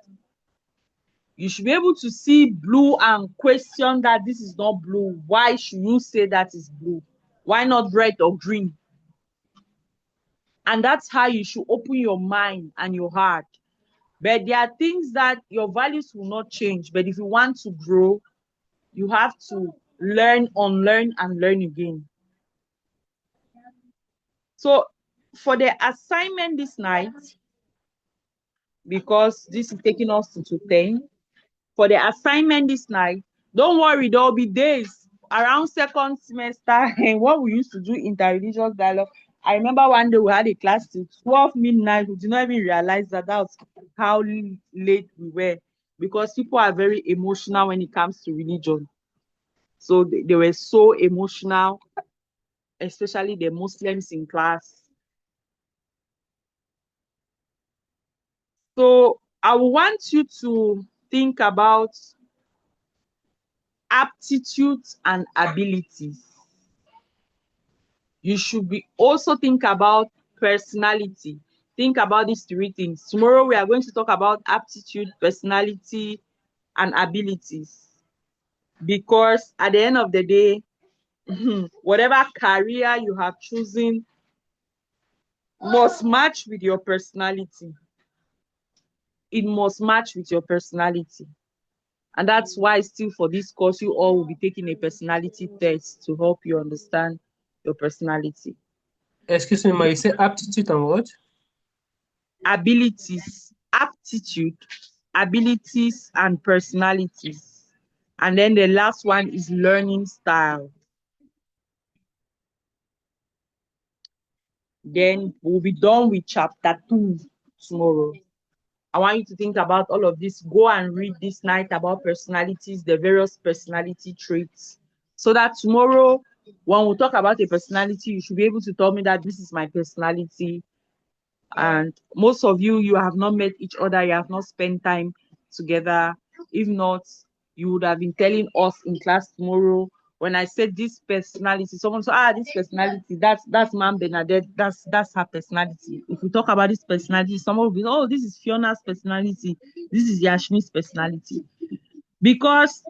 You should be able to see blue and question that this is not blue. Why should you say that is blue? Why not red or green? And that's how you should open your mind and your heart. But there are things that your values will not change. But if you want to grow, you have to learn, unlearn, and learn again. So for the assignment this night, because this is taking us to 10, for the assignment this night, don't worry, there will be days around second semester and what we used to do interreligious dialogue. I remember one day we had a class till 12 midnight. We did not even realize that was how late we were, because people are very emotional when it comes to religion. So they were so emotional, especially the Muslims in class. So I want you to think about aptitudes and abilities. You should be also think about personality. Think about these three things. Tomorrow we are going to talk about aptitude, personality, and abilities. Because at the end of the day, whatever career you have chosen must match with your personality. It must match with your personality. And that's why still for this course, you all will be taking a personality test to help you understand your personality. Excuse me, ma, you say aptitude and what? Abilities, aptitude, abilities, and personalities. And then the last one is learning style. Then we'll be done with chapter 2 tomorrow. I want you to think about all of this. Go and read this night about personalities, the various personality traits, so that tomorrow, when we talk about a personality, you should be able to tell me that this is my personality. And most of you, you have not met each other, you have not spent time together. If not, you would have been telling us in class tomorrow. When I said this personality, someone said, this personality, that's Ma'am Bernadette, that's her personality. If we talk about this personality, someone will be, oh, this is Fiona's personality, this is Yashmi's personality. Because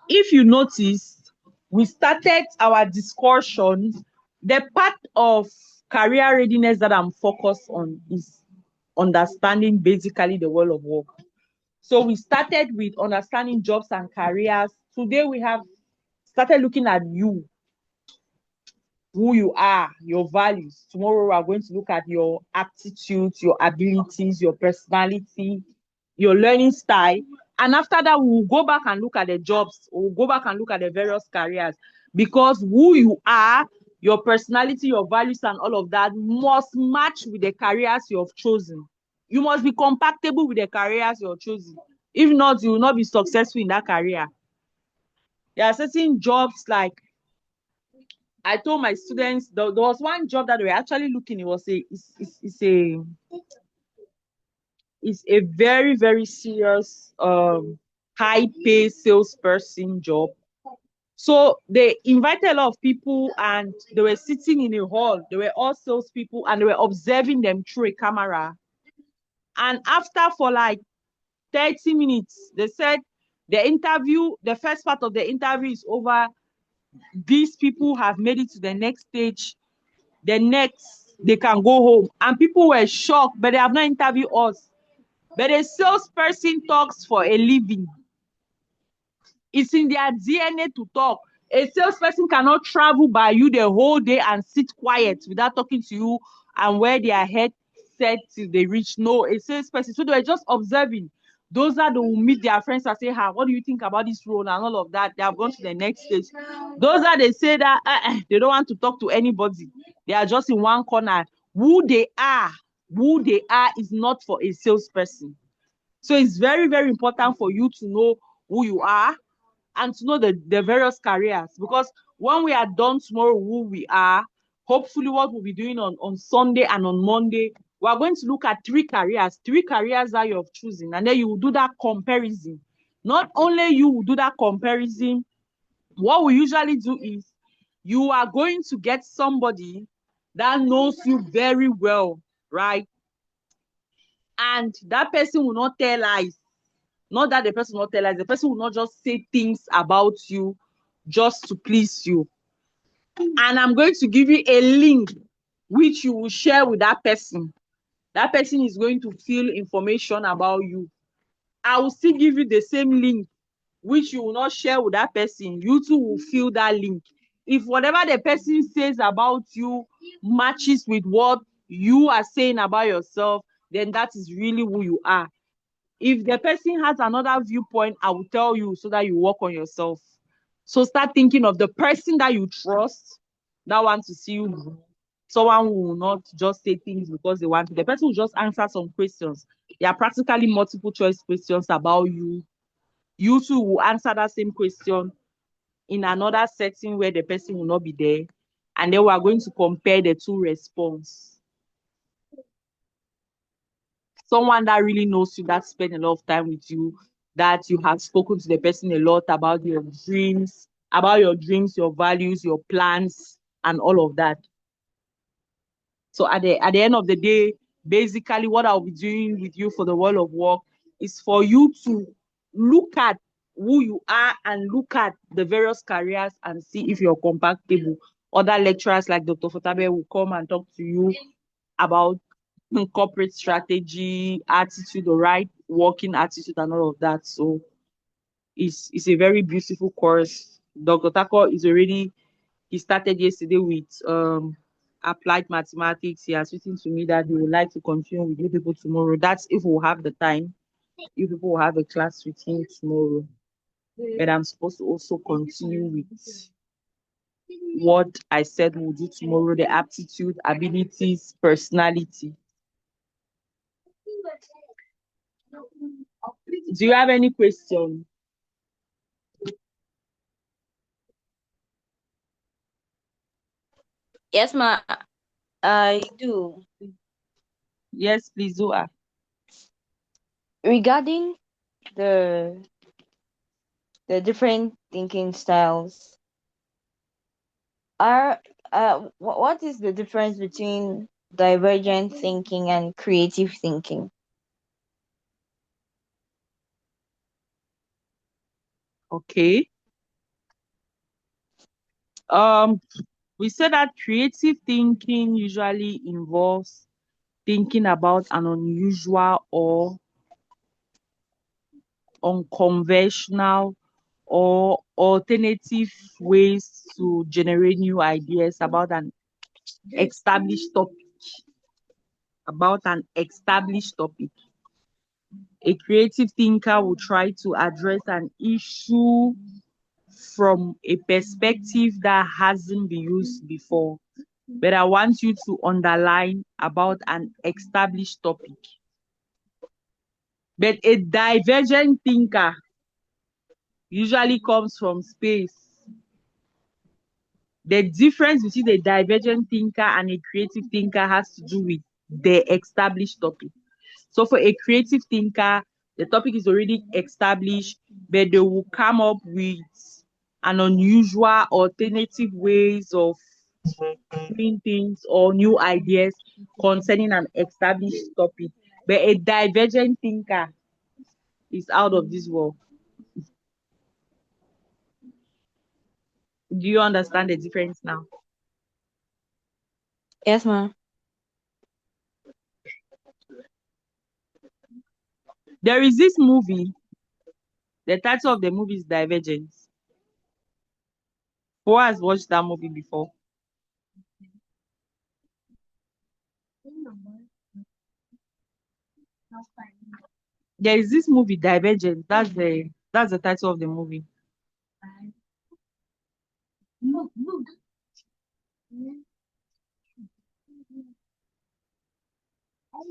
if you notice, we started our discussion, the part of career readiness that I'm focused on is understanding basically the world of work. So we started with understanding jobs and careers. Today we have started looking at you, who you are, your values. Tomorrow we are going to look at your aptitudes, your abilities, your personality, your learning style. And after that, we'll go back and look at the jobs. We'll go back and look at the various careers. Because who you are, your personality, your values, and all of that must match with the careers you have chosen. You must be compatible with the careers you have chosen. If not, you will not be successful in that career. There are certain jobs, like I told my students, there was one job that we were actually looking. It was it's a very, very serious high pay salesperson job. So they invited a lot of people and they were sitting in a hall. They were all salespeople and they were observing them through a camera. And after for like 30 minutes, they said the first part of the interview is over. These people have made it to the next stage. The next, they can go home. And people were shocked, but they have not interviewed us. But a salesperson talks for a living. It's in their DNA to talk. A salesperson cannot travel by you the whole day and sit quiet without talking to you and wear their head set till they reach. No, a salesperson. So they were just observing. Those that will meet their friends and say, what do you think about this role and all of that? They have gone to the next stage. Those that they say that they don't want to talk to anybody. They are just in one corner. Who they are is not for a salesperson. So it's very, very important for you to know who you are and to know the various careers. Because when we are done tomorrow, who we are, hopefully what we'll be doing on Sunday and on Monday, we are going to look at three careers that you have chosen, and then you will do that comparison. Not only you will do that comparison, what we usually do is you are going to get somebody that knows you very well, right? And that person will not tell lies. Not that the person will not tell lies, the person will not just say things about you just to please you. And I'm going to give you a link which you will share with that person. That person is going to fill information about you. I will still give you the same link which you will not share with that person. You too will fill that link. If whatever the person says about you matches with what you are saying about yourself, then that is really who you are. If the person has another viewpoint, I will tell you so that you work on yourself. So start thinking of the person that you trust, that wants to see you grow. Someone who will not just say things because they want to. The person will just answer some questions. There are practically multiple choice questions about you. You too will answer that same question in another setting where the person will not be there. And then we are going to compare the two responses. Someone that really knows you, that spend a lot of time with you, that you have spoken to the person a lot about your dreams, your values, your plans, and all of that. So at the end of the day, basically what I'll be doing with you for the world of work is for you to look at who you are and look at the various careers and see if you're compatible. Other lecturers like Dr. Fotabe will come and talk to you about corporate strategy, attitude, the right working attitude, and all of that. So it's a very beautiful course. Dr. Tako is already, he started yesterday with applied mathematics. He has written to me that he would like to continue with you people tomorrow. That's if we'll have the time. You people will have a class with him tomorrow. But I'm supposed to also continue with what I said we'll do tomorrow, the aptitude, abilities, personality. Do you have any question? Yes, ma. I do. Yes, please do ask. Regarding the different thinking styles, are what is the difference between divergent thinking and creative thinking? Okay. We said that creative thinking usually involves thinking about an unusual or unconventional or alternative ways to generate new ideas about an established topic. About an established topic. A creative thinker will try to address an issue from a perspective that hasn't been used before. But I want you to underline about an established topic. But a divergent thinker usually comes from space. The difference between a divergent thinker and a creative thinker has to do with the established topic. So for a creative thinker, the topic is already established, but they will come up with an unusual alternative ways of doing things or new ideas concerning an established topic. But a divergent thinker is out of this world. Do you understand the difference now? Yes, ma'am. There is this movie. The title of the movie is Divergence. Who has watched that movie before? There is this movie Divergence. That's the title of the movie.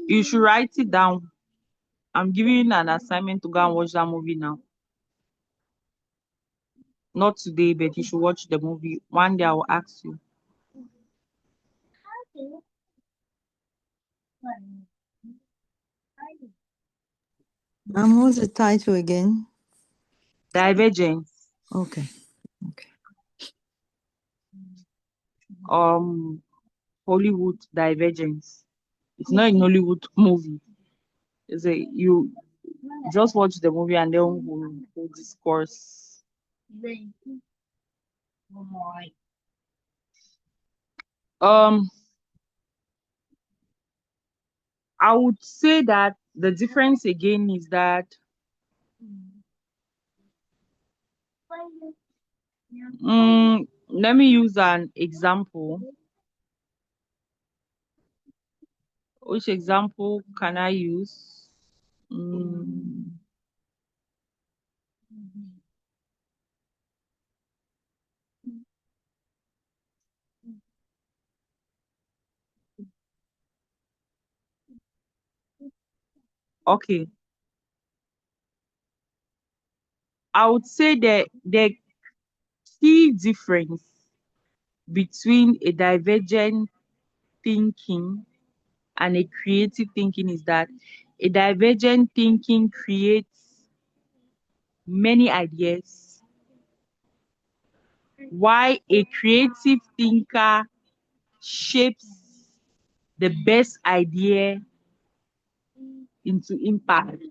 You should write it down. I'm giving you an assignment to go and watch that movie now. Not today, but you should watch the movie. One day I will ask you. What's the title again? Divergence. Okay. Okay. Hollywood Divergence. It's not a Nollywood movie. You just watch the movie and then we'll discourse. Um, I would say that the difference again is that let me use an example. Which example can I use? Okay. I would say that the key difference between a divergent thinking and a creative thinking is that a divergent thinking creates many ideas, while a creative thinker shapes the best idea into impact.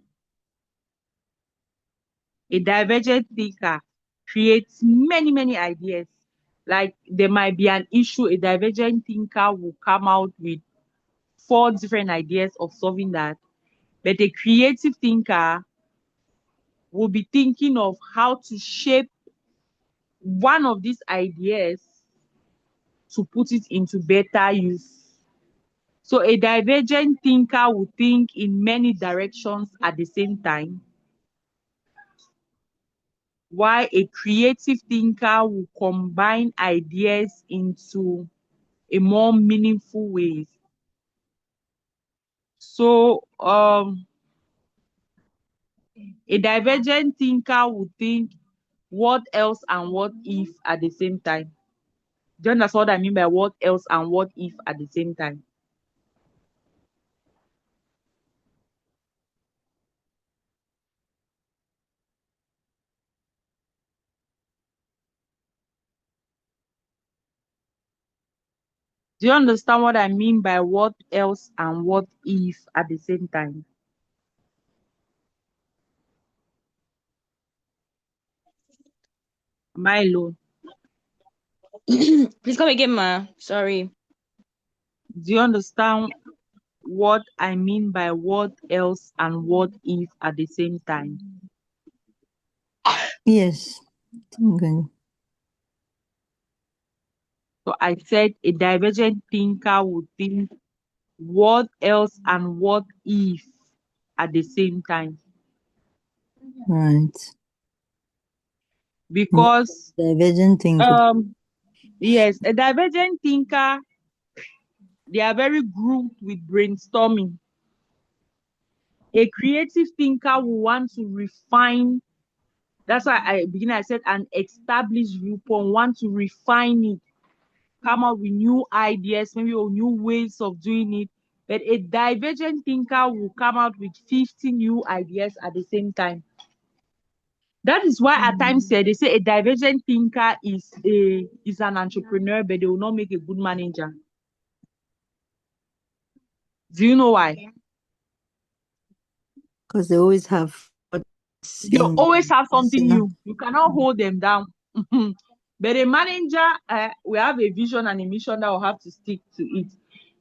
A divergent thinker creates many, many ideas. Like there might be an issue, a divergent thinker will come out with 4 different ideas of solving that. But a creative thinker will be thinking of how to shape one of these ideas to put it into better use. So a divergent thinker will think in many directions at the same time, while a creative thinker will combine ideas into a more meaningful ways. So a divergent thinker will think what else and what if at the same time. Do you understand what I mean by what else and what if at the same time? Do you understand what I mean by what else and what if at the same time? Am I alone? Please come again, ma. Sorry. Do you understand what I mean by what else and what if at the same time? Yes. Okay. So I said a divergent thinker would think what else and what if at the same time. Right. Because Divergent thinker. yes, a divergent thinker, they are very groomed with brainstorming. A creative thinker will want to refine. That's why I said an established viewpoint, want to refine it, come up with new ideas, maybe or new ways of doing it. But a divergent thinker will come out with 50 new ideas at the same time. That is why at times they say a divergent thinker is an entrepreneur, but they will not make a good manager. Do you know why? Because they always have They in always have something arsenal. new. You cannot hold them down. But a manager will have a vision and a mission that will have to stick to it.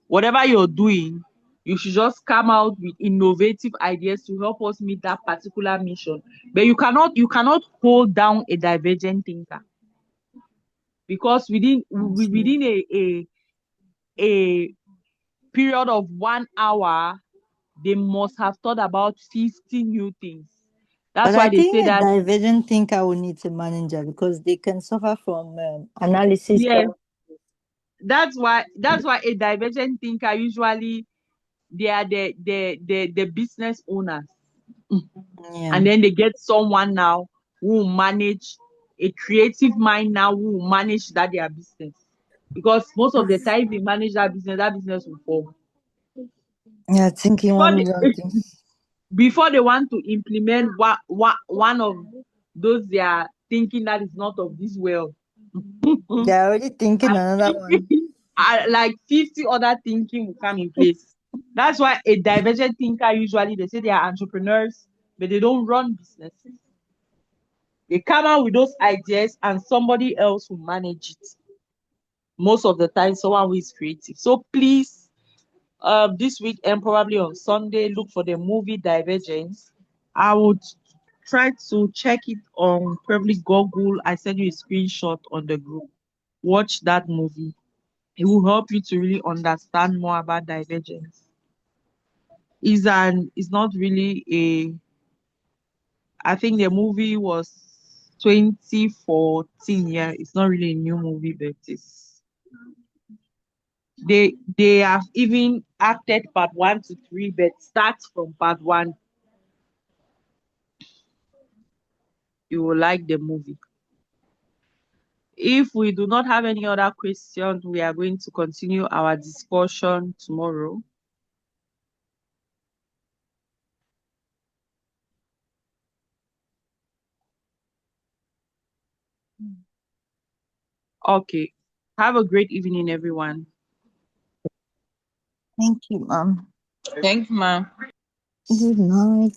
Whatever you're doing, you should just come out with innovative ideas to help us meet that particular mission. But you cannot hold down a divergent thinker, because within a period of 1 hour, they must have thought about 50 new things. That's But I why they say think a that. divergent thinker will need a manager because they can suffer from analysis. Yeah, that's why a divergent thinker usually they are the business owners, Yeah. and then they get someone now who will manage, a creative mind now who will manage that their business, because most of the time they manage that business will fall Yeah, thinking before 1 million they, things. before they want to implement one of those they are thinking that is not of this world. They're already thinking another one. Like 50 other thinking will come in place. That's why a divergent thinker usually they say they are entrepreneurs, but they don't run businesses. They come out with those ideas and somebody else will manage it. Most of the time, someone who is creative. So please, this weekend, probably on Sunday, look for the movie Divergence. I would try to check it on probably Google. I send you a screenshot on the group. Watch that movie. It will help you to really understand more about divergence. It's not really a, I think the movie was 2014. Yeah, it's not really a new movie, but they have even acted part 1 to 3, but start from part 1. You will like the movie. If we do not have any other questions, we are going to continue our discussion tomorrow. Okay. Have a great evening, everyone. Thank you, mom. Thank you, ma. Good night.